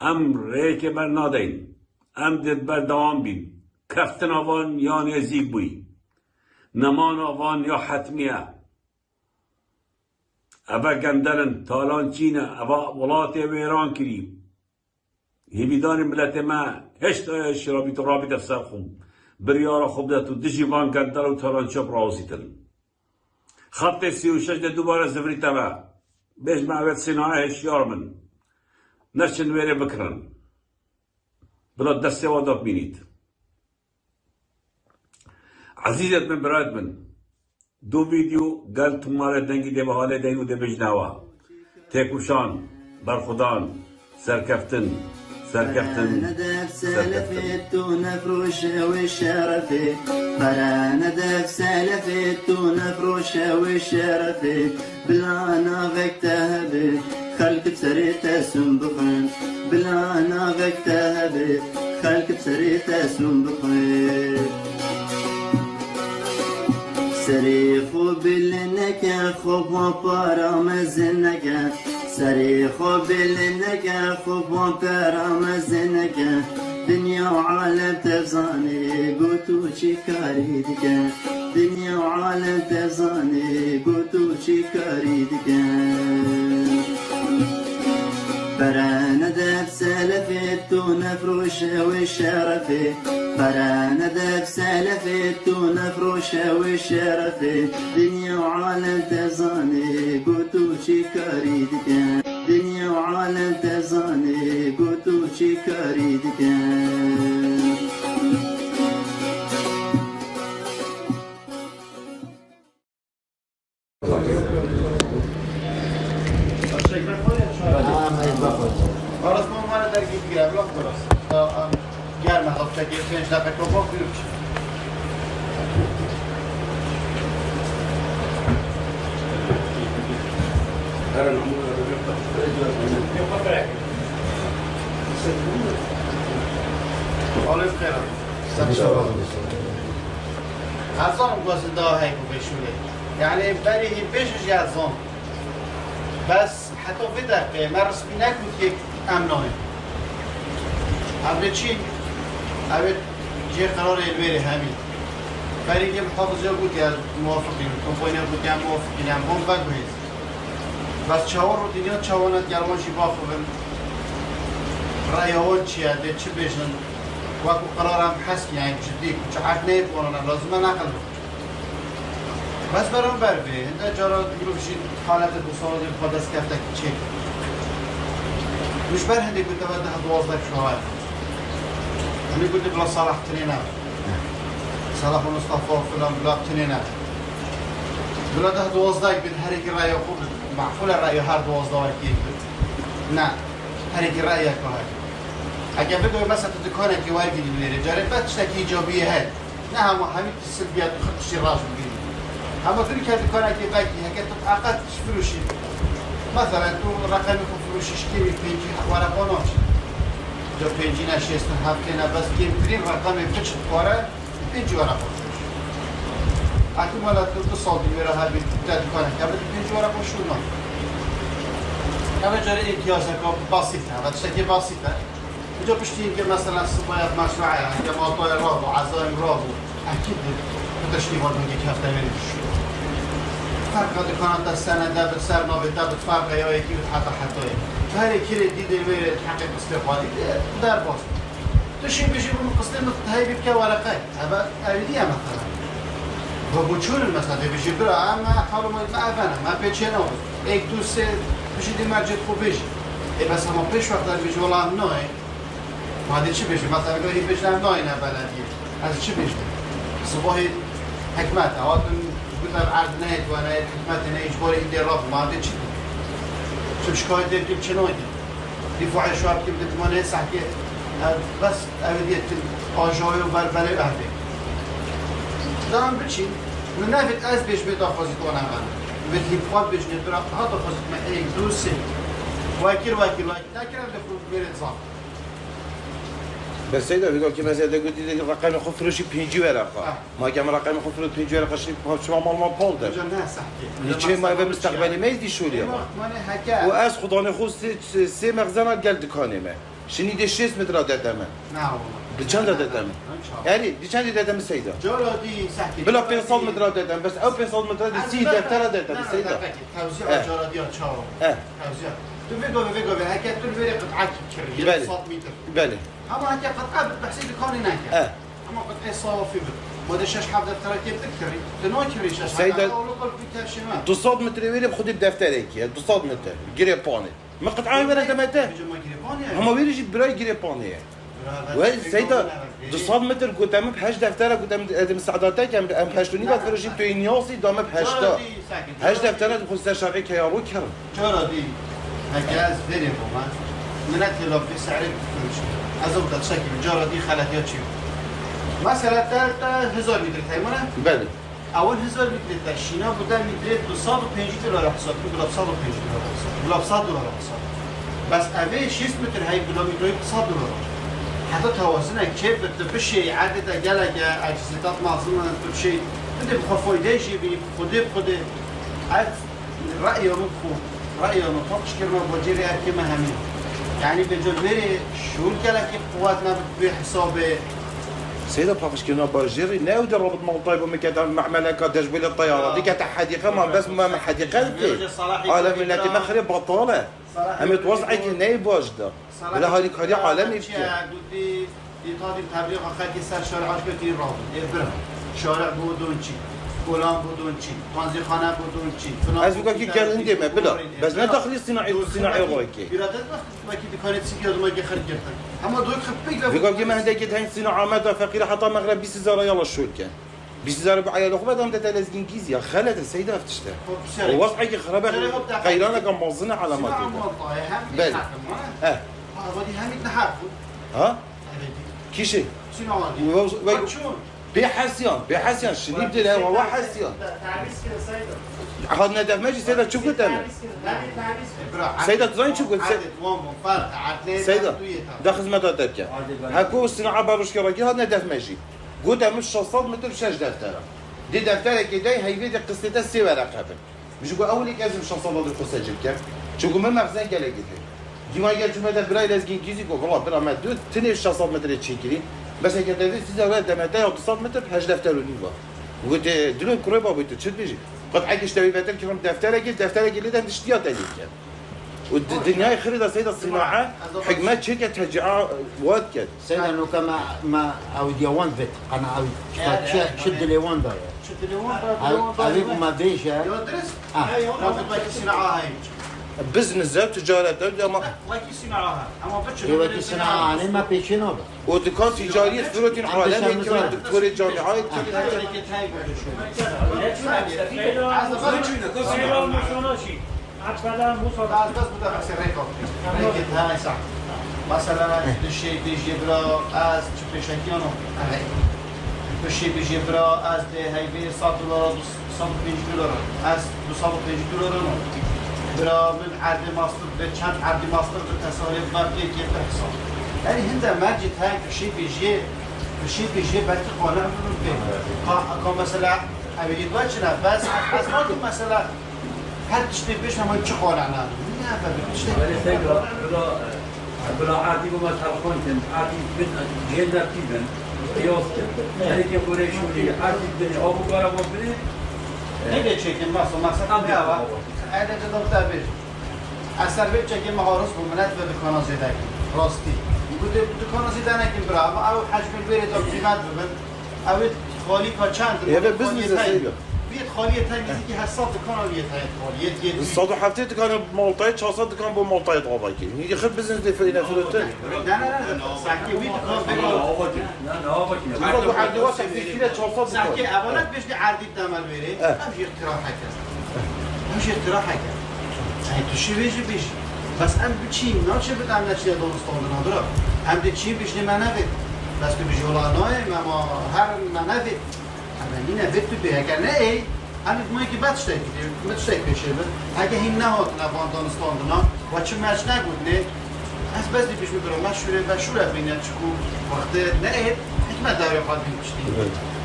ام ریک برنادین ام دید بردوام بین کفتن آوان یا نزیگ بوی نمان آوان یا حتمیه اوه گندرن تالان چینه اوه ولات ویران کریم هیویدان ملت ما هشت شرابی تو رابی دفسر خوب بریارا خوب ده تو دجیوان گندر و تالان چپ راوزیتن خط 36 ده دوباره زفری تبا بیش معوید صناعه هشیار من نرچن ویره بکرن بلا دسته واداب بینید عزیزت من برایت من دو ویدیو گل تماره دنگی ده به حال دینو ده بجنوا تکوشان برخودان سرکفتن ندف سلفت و نفروش و شرفت برا ندف سلفت و نفروش و شرفت بلا نافك تهبت خلق بسري تسم بخن بلا نافك تهبت خلق بسري تسم بخن سري خوب لنك خوب وطارا مزنك سري خوب لنك خوب وطارا مزنك دنيا وعالم تفزاني قوتو شكاري دكا دنيا وعالم تفزاني قوتو شكاري دكا برانا دف سلفت ونفروش والشرفت برانا دف سلفت ونفروش والشرفت دنيا وعالم تزاني قوتو شكاري دكا دنيا وعالم تزاني قوتو شكاري دكا Orası normal eder gibi girer, yok burası. Gelme haftaki 5 dakika kapak yürüyüş. Alif خير. أرزان قصد ده هيك بشوله. يعني بريه بيشش يرزان. بس حتی في دقیقه من رسمی نکود که امنانه اولی چی؟ اولی جه قرار الویره همین برای که محافظه بود که موافقین کمپانی بود که موافقین هم هم بگوید بس چهار رو دیگه چهارنت گرمانشی باخوبن رای اول چیه ده چی بشن وکو قرار هم حس که یعنی جدی چه عد نیب قرانه لازمه نقل بود بس برام بر به هنده جارا دیگه بشید حالت دو سال دیگه خود از کفته که چه مش بر هنده گوته بده 12 شوال أنا قلت بلا صلاح تنينا صلاح ومصطفى فلان بلا تنينا بلا ده دوازدايك بين هريك الرأي يقول معفول الرأي هارد دوازدايك يقول نعم هريك الرأي يقول اگر بگوی مثلا تو دکانه که وای گیری میره جاره بعد چه کی ایجابیه هست نه هم همین سلبیات خودش راز میگیری اما تو که دکانه که باقی اگر تو فقط فروشی مثلا تو رقم فروشش کی میپیچی ورقاناش جو پنجی نشست هفته نه بس کم ترین رقم فروش کاره پنجی ورقا اگه مالا تو سال میره هر بیت دکانه که بعد پنجی ورقا شونه اما جاره امتیاز که بسیطه و چه بسیطه اینجا پشتین که مثلا صبایت مشروعه یا مالتای راب و عزایم راب و اکید تو تشریفات میگه که هفته میری شروع فرق دکانات در سنده به سر نابده به فرق یا یکی به حتی هر یکی دیده میره تحقیق استقبالی در باز تو شی بشی رو قصده متهایی بکه ورقه اویدیه مثلا و بچون مثلا بشی برا اما حالا ما افنه من پیچه نبود یک دو سه بشی دی مرجت خوب بشی بس اما پیش وقت در بشی والله نای ما چی بشه مثلا گاهی بشنم ناینه بلدیه از چی بشه صبح حکمت آدم بودن عرض نهید و نه حکمت نه اجباری ایده راف ما چی شو شکایت داریم چه نایدیم دفاع شواب که بدت ما نه سحکه بس اودیت آجای و بربله اهده دارم بچین من نفت از بیش به دافازی کنم من بدیم خواب بیش ندارم ها دافازی من یک دو سه واکر نکرم دفعه برد زام بس سيدا بيقول كي مثلا قلت لي رقم خو فروشي بينجي ورقه ما كان رقم خو فروش بينجي ورقه شو مال ما بولدر ليش ما يبقى مستقبلي ما يدي شو اليوم واس خداني خو سي مخزن قال دكاني ما شنو دي 6 متر دادم نعم بچند دادم يعني بچند دادم سيدا جولا دي سحكي بلا 500 متر دادم بس او 500 متر دي سي دفتر دادم سيدا توزيع جولا دي تشاو توزيع تو بيجو هكا تو الفريق قطعه كبيره 100 متر بله اما هكا قطعه بحسب دكاني ناكا اما قطعه صافي ما داش شحال دفتر كيف تذكري تنوكري شاش سيدا 200 متر ويلي بخذ بدفترك 200 متر جريباني ما قطعه ولا تمته هم ويلي جيب براي جريباني وين سيدا 200 متر قدام بهاش دفتره قدام مساعداتك ام بهاشتوني بعد فرجي بينياسي دام بهاشتا هاش دفتره خصوصا شرعي كيارو كرم جرا دي هكا از فيري بوما منات لو في سعر الفلوس ازود شكل جرا دي خلاتيات شي مثلا تا 1000 متر تايمونه بله اول 1000 متر تاشينا بودا متر 250 دلار حساب كل 250 دلار 100 دلار حساب بس اوي 6 متر هاي كيلومتر 100 دلار حتى توازنك كيف بتبشي عدد جلجة اجهزة معظمها بتبشي انت بخفايده يجي بخده عاد رأي مخو رأي مطلقش كلمة بوجيري كما همين يعني بجبري شو الكلام قواتنا بحسابه سيدة بخافش كنا باجيري ناود رابط مالطايب ومكاد مع ملكة تجبيل الطيارة دي كانت حديقة ما بس ما حديقة دي عالم التي مخرب بطالة هم توزعك نايب واجدة ولا هذيك هذه عالمي بكي دي طالب تبليغ خاكي سر شارع عشق كتير رابط يبرم شارع بودون چی فلان بودون چی تانزی خانه بودون چی از بگم که کار اندی ما بلا بس نه داخلی صناعی روی کی برادر وقتی که دکانت سیگار ما که خرید گرفتن اما دوی خب بگم که من هندی که هنگ صناعه ما فقیر حتی مغرب 20000 يلا شو كان 20000 بعيا لو خبط هم تلازقين كيز يا خالد السيدة افتشته ووضعك خرابة غيرانا كان موظنة على ما كده بل ودي هم يتنحرفوا ها كيشي شنو بحسيان شنو بدي هو حسيان تعريس كده سيدة هذا ندف ماشي سيدة تشوف قلت انا سيدة تزين شو قلت سيدة ده خدمة تركيا هكو الصناعة باروش كراكي هذا ندف ماشي قلت مش 600 متر شاش دفترة دي دفترة كده هيفيد قصتها سي ورقة مش يقول اول لازم 600 دي قصة جبك شو قول ما مخزن قال لك ديما قال شو مدى براي لازم كيزي قول والله برا ما دو تني 600 متر تشيكري بس هيك تدري سيزا ولاد دمتها 900 متر هاش دفتر ونيفا وقلت دلون قريبه بيت تشد بيجي قد حكي اشتري فتر كرم دفترك اللي ده اشتياط عليك والدنيا خريطة سيدة الصناعة حكمات شركة تهجع واد كده سيدة انه كما ما او ديوان فيت انا او شد ليوان ده شد ليوان عليكم ما بيش يدرس ايوه رابط باقي الصناعة هاي بزنس تجارت اما وکی صناعه اما بچه هي وقتی صناعه ما پیشی نبود. ودكان تجاري فروتين عالمي كمان دكتور الجامعات مثلا دشی بیشی برا از چه پیشکیانو دشی بیشی برا از ده هیوی $100 $105 از $205 برا من عرض ماستر به چند عرض ماستر به تصاویر باقی که حساب یعنی هنده مرجع تای دشی بیشی بلکه قانون رو به ها مثلا اولی دو چه بس از ما تو مثلا هر چیزی بیش هم چه قانون نداره نه بلا عادي وما تلقونتن عادي جيل ترتيبا يوست هذيك يقولي شو لي عادي الدنيا او بقرا ببني نيجي تشيكن مثلا بياوا هذا جدول تابع اثر به چکه مهارس بومنت به دکان زیدک راستی بوده دکان زیدنه که برا او حجم بره تا قیمت ببن او خالی کا چند يا بزنس سيده بیت خالی تمیزی که حساب دکان اولیه خالی الصاد حفتي كان مولطيت شاصد كان بو مولطيت غاباكي يجي خد بزنس دي فينا فلوتين نه ساکی وی دکان بگو الصاد حفتي واسع في كيلو شاصد ساکی اولا بیش عردی تعمل بره همش اقتراح کرد همش اقتراح کرد تو چی بیش بس ام بچی ناچه بدم نچه دانستان نداره ام دی چی بیش نمنوید بس تو بیش ولا نای ما هر منوید اما نه وید تو به اگر نه ای هم ما که بعد شتای دیگه مت شتای بشه اگه این نه هات نوان دانستان دنا و چه مچ نگود نه از بس دی بیش میبرم مشوره و شوره بینه چکو وقت نه ای حکمت داره خواهد بیشتی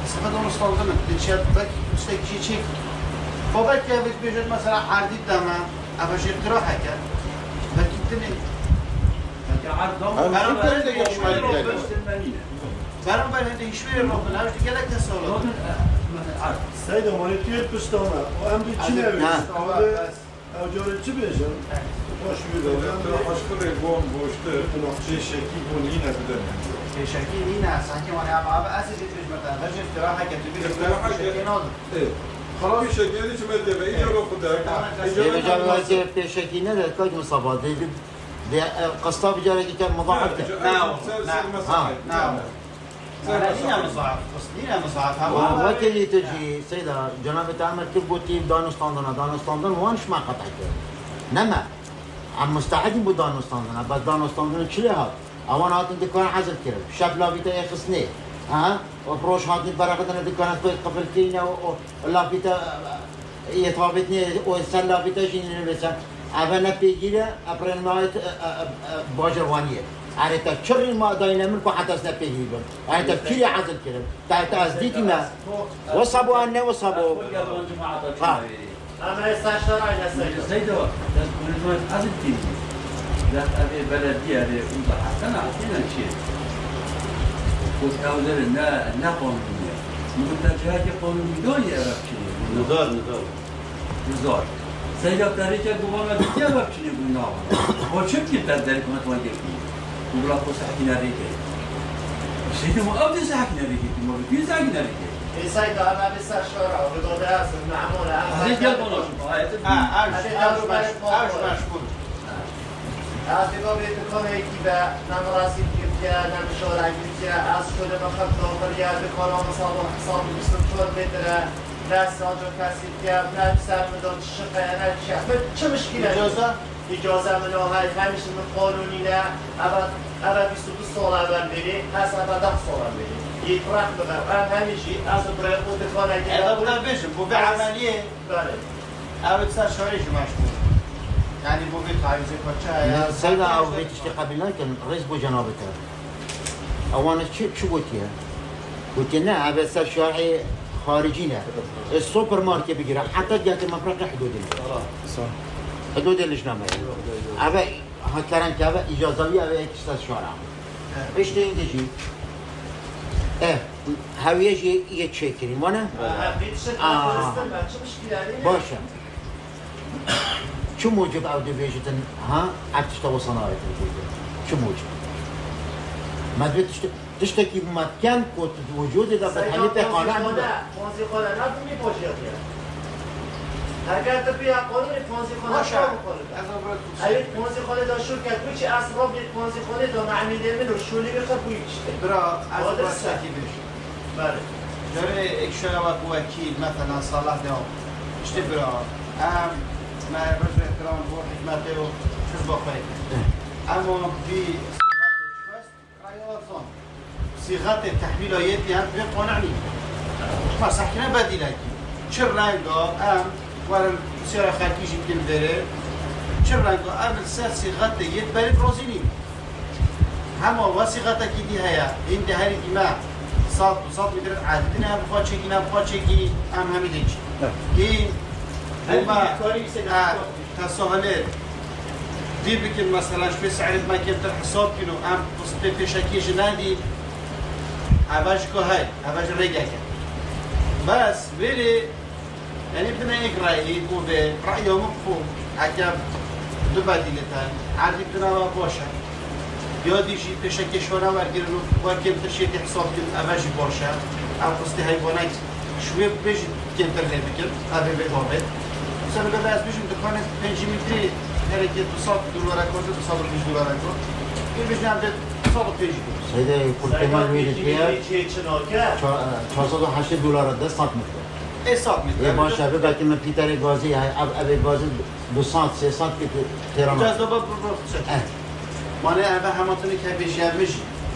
استفاده دانستان دنا دی چه بعد شتای چی بابا که وید بیشت مثلا عردی دما افش اقتراح کرد بلکه برام برای هنده هیچ میره روح نمیشه دیگه لک تسالات سيدة مالي توی پشتانه و ام دی چی نویست او جاره چی بیشن؟ باش بیده Aşkı reklam boştu. Çe şeki bunu yine bilemem. شكي لينا ساكي وانا ابغى اسد يفرج مثلا رجل اقتراحك تبي شكي ناضي خلاص şekeri içime deve. İyi yok da. هي جامعة پیشکی نداره کاج مصابات دي قصاب جاره که مضاعف نعم لينا مصاعب لينا مصاعب وقت اللي تجي سيدة جناب تعمل كيف بوتي دانستاندن وانش ما قطع كده نما عم مستعدين بو دانستاندن بس دانستاندن چلي هات اوان هاتن دكان حزر كرب شاب لابيتا يخصني وبروش هاتن برقدنا دكانت بيت قفلتينا ولابيتا يتوابتني وسن لابيتا جيني نبسا اولا بيجيلا ابرن مايت باجروانيه عرفت شر ما داينامك حتى سنبيجيبن عرفت كيري حزر كرب تعرف ازديتي ما وصبوا أنا وصبوا اما استشاره على سيدة من هذا الدين لا أبي بلدية حسنا عطينا شيء قلت أولر النا قانونية منتجات قانونية يا رب شيء نزار سيدة تاريخ قوانا بيجي رب شيء قلنا وشوف كيف تدرك ما تواجه فيه ولا قصحنا ريكي سيدة ما أبدي سحكنا ريكي ما بدي سحكنا ريكي سيدة انا استشاره وبدو درس معموله هذه جل بلاش مشغول از دیگه به دکان یکی به نمراسی که نمیشه که از شده مخاط داخل یا دکان حساب می‌کنم طور بدره دست آنجا کسی که نمی‌سر می‌داد شقه چه مشکلی اجازه من های همیشه من قانونی نه اول 22 سال اول بری پس اول 10 سال بری یک رقم بگم همیشه از برای خود دکان اگه بودن بشم بو به عملیه بله او استشارهش مشغول يعني بو بيت عايزة كوتشا سيدة أو بيت قبلنا كان رئيس بو جنابته أوانا شو قلتيها؟ قلت لنا هذا الشارعي خارجينا السوبر ماركت بيجرا حتى جات المفرق حدودنا صح حدود الإجنامية هذا هكران كذا إجازوية هذا إكستاز شارع إيش تيجي؟ هوية يتشكري مانا؟ باشا شو موجب أو ديفيجن أكتشتوا صناعة الجودة شو موجب؟ ما تبي تشتكي بمكان كنت وجود إذا بتحلي في قناة موزي قناة نبني بوجهك اگر تو بیا قانون پانزی خانه باشه شما میکنه از آبرو اگه پانزی خانه داشت که کوچی اسباب پانزی خانه دا معمیده من و شولی بخواد بوی چیه برا از آدرس آبرو ساکی بش بله داره اکشای وقت وکیل مثلا صلاح دوام اشتی برا ما رجل احترام و حکمته و حزب خواهی اما بی صيغات التحويل آياتي هم غير قانعني ما سحكنا بديل هيك چه رنگا ام ورن سيارة خلقيش يمكن بره چه رنگا ام السر صيغات يد بري برازيلي هما وصيغات كي دي هيا این دهري دي ما صاد متر عادتنا هم بخواد چكي نبخواد چكي ام همي ديش این هما تساهلات دي بكن مثلا شبه سعرت ما كنتر حساب كنو ام قصة بيشاكيش نادي عواج کو هاي عواج رجع بس بيري يعني بدنا يقرأي وبرأيه مفهوم عجب دو بديلتان عادي بدنا باشا يادي شيء بشكل شونا ورقم تشيت حساب كن عواج باشا أو قصدي هايبونات شوية بيجي كنتر لبكن هذا بيجابت سنة بدأ از بيجي دكانة 5 متر هركي $200 كورد $250 كورد بيجي نعمل $150 سيدي كل كمان ويجد فيها $480 ده صات متر ايه صات متر ايه باشا بقى كنا بيتر غازي هاي ابي غازي 200 300 تيران جاز دبا بروح مانه أبا هماتوني كبيجامج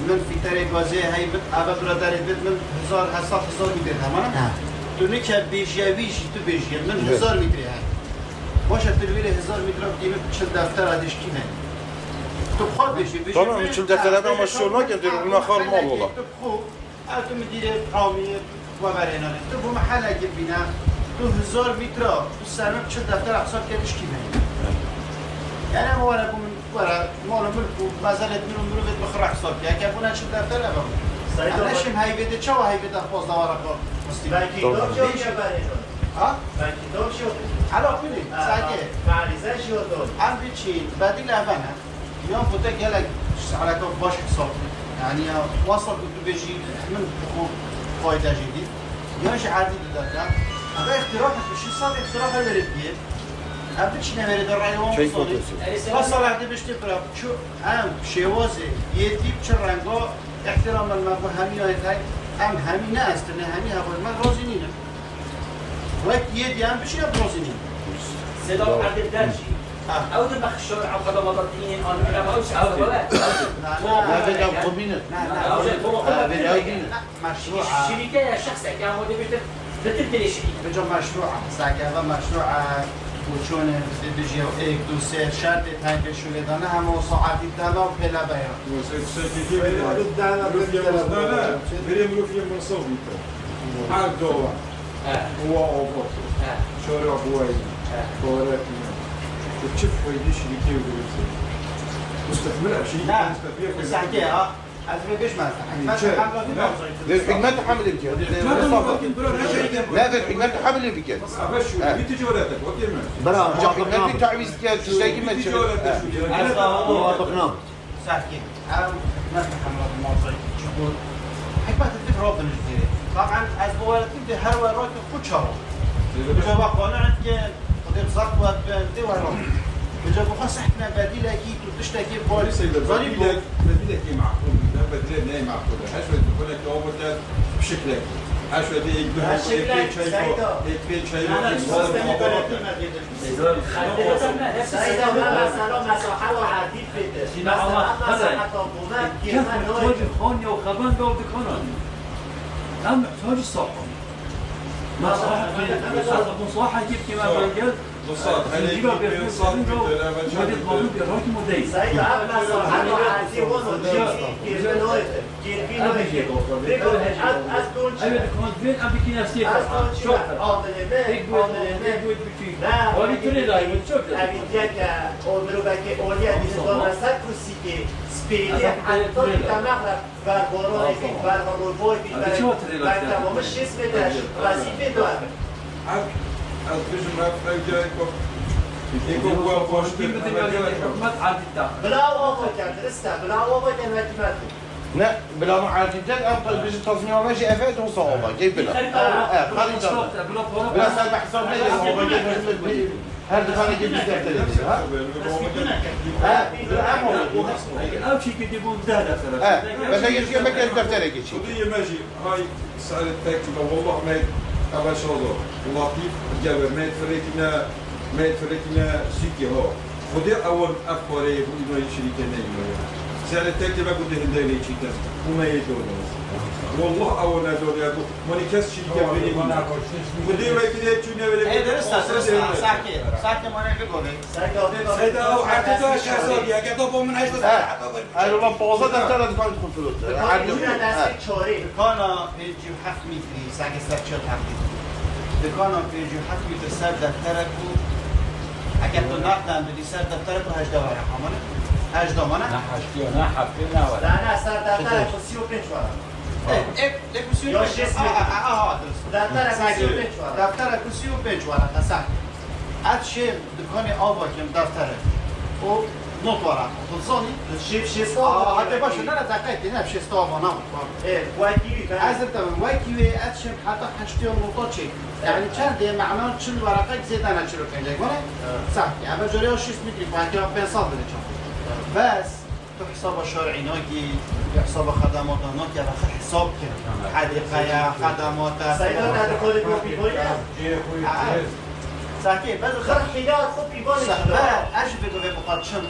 من فيتر غازي هاي أبا برادري بيت من 1000 متر تمام توني كبيجاويش تو بيجي من 1000 متر هاي باشا تلويله 1000 متر بديمه بشل دفتر هادش كيما تو بخواد بيجي طبعا شو الدفتر هذا مشهور ما كان يديروا لنا خير مال والله تبخو أنتم مدير عامير وبرهنا تو محل أجيب بنا تو 1000 متر تو سنة بشل دفتر حساب كدش كيما يعني ما ولا ورا مال ملك ومازالت منو بيت بخرع حساب يعني كابونا شل دفتر لا بقى أنا شم هاي بيت شو هاي بيت أخبز دوارك بانكي دوم شو جبانه ها بانكي دوم شو على كله ساعتين معرضه شو دوم عم بتشي بديل أفنى يوم فتك يلا على كوب باش حساب يعني وصل كنت بيجي من حقوق فايدة جديد يومش عادي لذاك هذا اختراق مش صار اختراق هذا الريبيت قبلش نمرد الرأي وصلي وصل عندي باش تقرأ شو شوازي يدي بشرنجو احترام المرأة همي هاي ام همي ناس تنه همي هقول ما روزينينا وقت يدي ام بشي روزينين صدا عند الدرجي او ده بخشور على قدماتين انا ما اوش او ولا لا بدأ قبينة مشروع شركه يا شخص كان هو ده بتبدل شركه بجو مشروع ساكا مشروع وشون بيجي ايك دو سير شرط تاين بشولي دانا هم ساعتي دانا وبلا بيان بريم روفي مصوبي حال دوا هو أوبوت شورا بواي بورات تشوف ويديش اللي كيو بيرسل مستثمر شيء لا مستثمر بس حكيها أزمة بيش ما الحكمات حمل امتياز لا في الحكمات حمل امتياز أبشر بتجارتك وكيما برا الحكمات تعويز كذا تشتاقي ما موافقنا ساكين ما تحمل الموضوع شغل حكمة تدفع رابط الجزيرة طبعا أزبوالة تبدي هروا راك خد شهر بجوا قانون عندك قدام زرق وبدي ورا بجوا بخص احنا بديل اكيد وتشتكي بول بديلك معقول لا بديل ناي معقول حشوة تقول لك أوبوت بشكلك حشوة دي يقدر يكفي شيء سيدا مثلا مساحه وعديد بده مثلا كيف محتاج خانية وخبان دور دكانان هم محتاج الصحة مصاحة جيب كما بقول بصات هل يجيب صات مثل ودي طلبوا براكي مدي سيدا مساحه وعديد هون كيف أيوة كنت فين أبي كنا نسيت شوف هيك بود بتشي ولي تري لا يشوف أبي تيجي أمرو بكي أولياء بيزدون سكروسي كي سبيريتي حتى تمام باربورو هيك باربورو بوي باربورو مش اسمه ده وظيفة دوام از بيجم رفت جايكم يكون هو بوشت ما تعدي الداخل بلا وافق كان درسته بلا وافق كان هاتماته نه بلا معالجات أفضل بيجي تصميم ماشي أفاد وصعوبة كيف بلا؟ خلي جرب بلا سالب حساب ليه هل دخلنا كيف بيستهتر ها؟ أو شيء كده يقول ده بس هي شيء ما كان دفترك شيء ودي ماشي هاي سألت تاكتب والله ما أبى شغله لطيف جاب ما يتفرقنا سيكي هو ودي أول أفكاري بقول إنه الشركة نيجي سألت تاكتب أقول ده هندي شيء وما يدونه والله أول نادور يا أبو ماني كاس شركة بيني ودي ما كده تشوفنا ولا إيه درست ساكت ما نقول سيدا أو حتى شاسو يا كده بوم من عايز أنا ما بوظت دفتر دكان تدخل فلوس دكانا بيجي حف متري ساكت سرچل حفي دكانا بيجي حف متر سر دفترك اگر تو نقدم بدی سر دفترك 18 ورقه همانه 18 مانه نه حشتی نه حفتی نه ولی نه سر دفترك 35 ورقه یا 6 دفترك 35 ورقه ساكت اتشي دكاني آبا كم دفترك و نوت ورقه تظني شيف حتى باشه نه دقیقی نه بشه استوابا نمون واكيوي عزم تمام واكيوي اتشم حتى حشتي ونوتات شيء يعني چند معناه چند ورقه زیدن 45 کنه صح يعني جوری 6 متر فاكي 500 درجه بس تو حساب شرعي ناكي حساب خدمات ناكي اخر حساب كده حديقه يا خدمات سيدنا هذا كل كوبي بويا صحيح بس خرحيات كوبي بويا ايش بدو بقطشن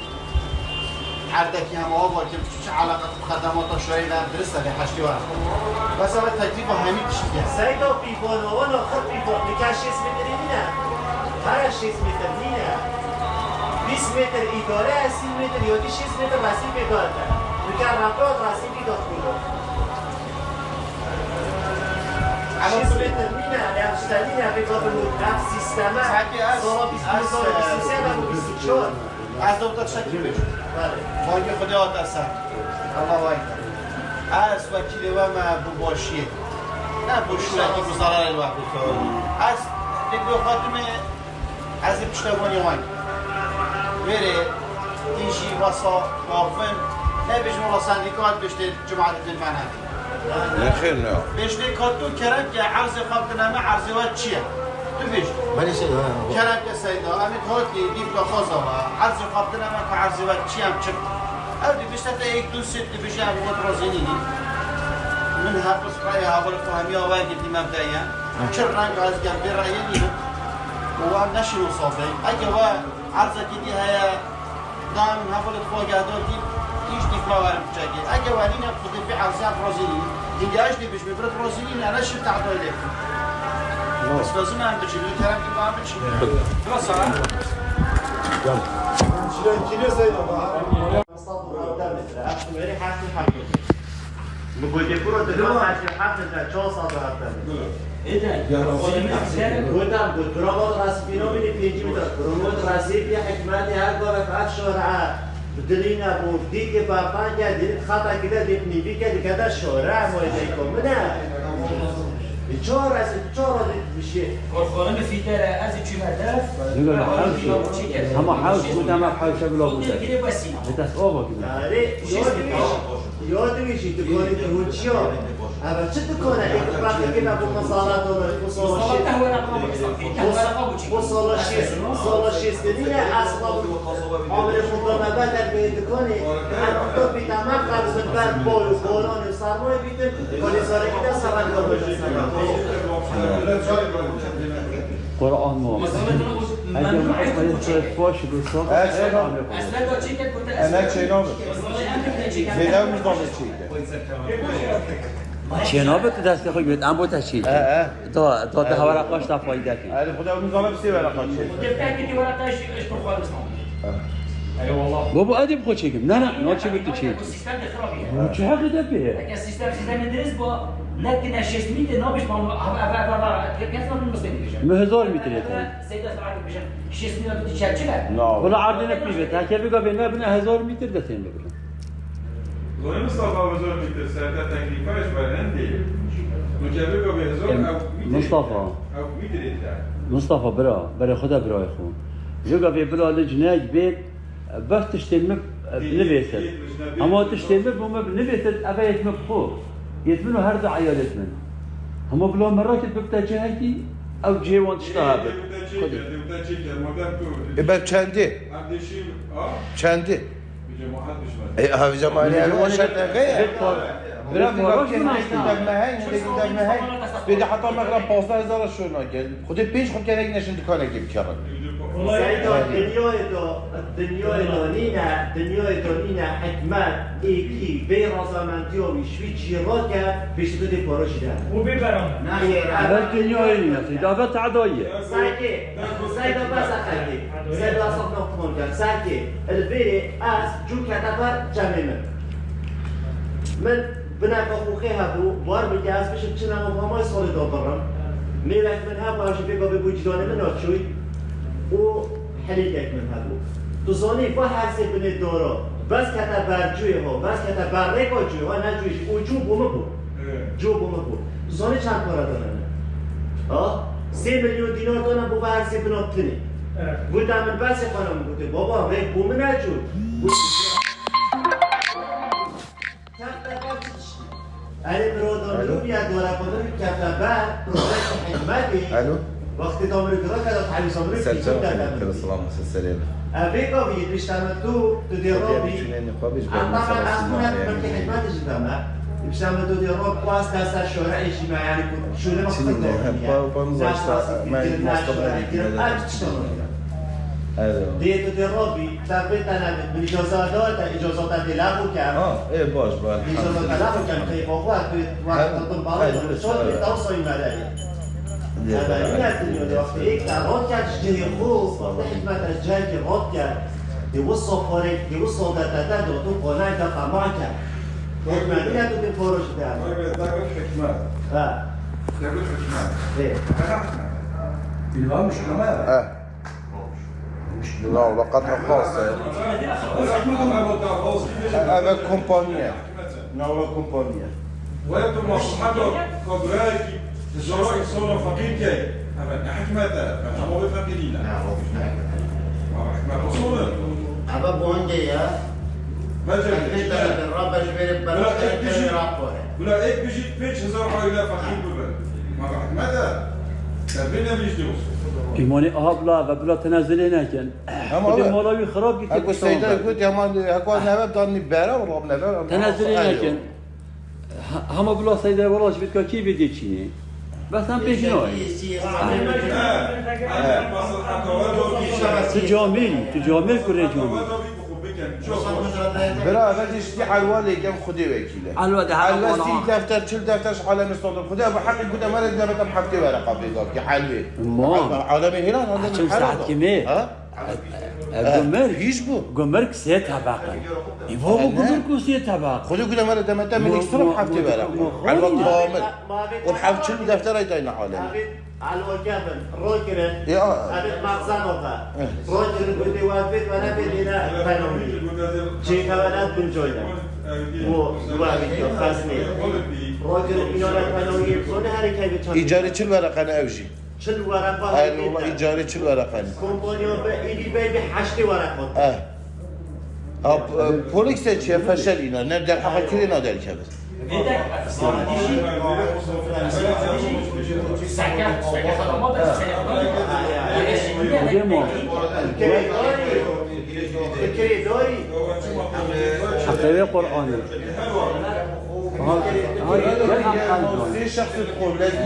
حدك هم آبا که چه علاقه خدمات شرعی در درسته به حشتی ورق بس اول تکلیف همین چیه سيدا بيبون وانا خط بيبون نكاش 6 متر نه هر 6 متر نه 20 متر اداره 30 متر یا 6 متر رسید به داد میکرد رفت رسیدی داد کلو 6 متر نه اشتری نه به داد رفت سیستم سال 23 و 24 از دکتر شکلی بشون بانک خدا آترسن الله وایدن از وکیل و ما بباشید نه باشید که بزرار الوقت از دیگه خاتمه از پشتوانی وان بره تیجی واسا وافن نه بيش والله سنديكات بيش جمعة المعنى لا خير لا بيش دي كاتو كرك عرض خبطنا مع عرض وات شيء تبيش بله سيد كرك يا سيدا أمي هاتي ديب دخازة عرض خبطنا مع عرض وات شيء أم شك أودي بيش تتا إيك دو ست بيش أبو مترازيني من هابس رأي هابل فهمي أواجد دي مبدئيا شر رنگ از جنبه رأيني هو نشر صافي أجوا عرضك دي هي دام هابل فوق هذول هیچ دیپلمات بچگی اگه ولینه خود في عرضه برازیلی دیگه اش دی بيش ببرد برازیلی نه نشه تعدیل بس لازم هم بچی کلام که با هم بچی خلاص چیله سیدا با بقول برو دكان عشان حفظ 400 درهم قلت برامات راسبينو بني بيجي متر برامات راسيب يا حكمتي هكذا فات شورعه بدلينا بودي که با پنج دید خطا کده دید نیبی که دیگه شورع مویده کن نه چهار از چهار دید میشه کارخانه فیتر از چی هدف نقول حاوش هم حاوش مدام حاوش بلا بود دست آوا کنه آره یاد میشی تو کاری تو چیا اول چه تو کنه یک وقتی که با مصالحات و مصالحات شیستنی اصلا عامل خودم بدل به دکانی هم تو بیتام قبض بر بالون سرمایه بیتن کلی سال که دست سران گذاشته قرآن مو اگر ما خواهد باش دوستان اصلا چی که گفته انا چینام میدم میدم چی چنابت دست خود بیاد ام بود چی تا به ورقاش تا فایده کنه علی خدا میذاره بسی ورقات چی گفتن که ورقاش ايش بخواد اي والله بابا ادیم خود چیکم نه چی بود چی سیستم خرابیه چه حقیقت به اگه سیستم درس با لكن الشيء ميت نابش بام كيف نقول مسلم ما هزار متر سيد سعد بيجن الشيء ميت بتشجع ولا عرضنا بيبت هكذا بيقى بينا بنا هزار متر دتين بقول وين مصطفى هزار متر ساعات تكليفاش برندي مجابه بهزار او مصطفى او متر مصطفى برا خدا برا يخون جوجا في بلا لجناج بيت بس تشتمك بنبيتر هما تشتمل بما بنبيتر أبا يتم بخو يتمنوا هرد عيال يتمن هما بلو مرات ببتجاهتي أو جيوان تشتغل يبقى چنده؟ چنده؟ هاوی زمانی اون شرط غیر برای نگاه که در مهنگ بیده حتی مقرب 15,000 شونا کرد خود پیش خود که نشون دکانه که بکرد دنیای دانینه حکمت ایکی بی رازامندی و ویشوی چیرات کرد پیش تو دی پاروشی در و ببرم اول دنیای نیست اضافه تعداییه سایدا بس اخلی سایدا اصف نقطمان کرد سایده البیری از جو کتفر جمعه من بناك أخوخي هبو بار بجاز بشم چنام وهماي سالي دابرم ميلك من هبو هاشي بيبا بوجدان من هاتشوي و حليلك من هبو تزاني با حرسي بني دورا بس كتا برجوي ها بس كتا برريكا جوي ها نجويش و جو بومه بو جو بومه بو تزاني چند پارا دارن 3 مليون دينار دارن بو حرسي بنا بتني بودم من بس خانم بوده بابا ريك بومه نجوي أنا برودان لوبيا دورا بدر كتابات بروجكت حكمتي وقت دامر كذا كذا تعلم صبري في جدة السلام عليكم أبيك أبي بيشتغلتوا تديرابي طبعا أصلا ممكن حكمتي جدامة بيشتغلوا تديراب قاس دست شورا اجتماعي يعني شو لما ديتو تديرابي تابت أنا بالإجازات إجازات دلابو كام إيه باش باش إجازات دلابو كام كي أخوات وقت تطبق شو بتوصل الملايين هذا هي الدنيا وقت إيك تعرض كان تشتري خوف وقت حكمة رجال كرات كان يوصل فريق يوصل داتا دوتو قناة دقة معك حكمة هي تدي فورش ده ده الحكمة ده الحكمة إيه الإمام مش كمان لا وقتها خاصة هذا كومبانيا نوع كومبانيا ويبدو مصلحته قدراكي الزراعي صورة فقير كي أما حكمته فهموا بفقيرين حكمة صورة أبا بونجي يا ما جاء الرب جبير بلا ولا إيك بيجي بيج زراعي لا فقير ببن ما حكمته تبينا بيجدوس إيماني أهبلا وبلا تنازلين هكذا خد مالاوي خراب جيت أقول سيدا يقول يا مان هكذا نبى داني بارا والله نبى تنازلين هكذا هم بلا سيدا والله جبت كيف بدي تشيني بس هم بيجنوي تجامل كل جامل برا بديش دي حلوة كم خدي وكيله حلوة ده حلوة ستي دفتر شل دفتر شحال مستوطن خدي أبو حق كده مرة نبى تم حفتي ورقة بيضاف كحلوة عالمي هنا هذا شو ساعات كمية ها قمر يشبه قمر كسيتها باقي يبغى قمر كسيتها باقي خذوا كده مرة دم تم من يصرف حفتي ورقة حلوة كامل والحفظ شل دفتر أيضا عالمي على الجبل روكرن هذا مخزن وقع روكرن بدي وافد وأنا بدينا فنومي شيء كمان بنجوينا ووافد خاصني روكرن بيننا فنومي بسون هاري كيف إيجاري شل ورقة أنا أوجي شل ورقة والله إيجاري شل ورقة كومبانيون بإيدي بي 8 ورقة پولیس چیه فشل اینا نه در حق کی نه در کبر حتى قرآن هذا شخص تقول لازم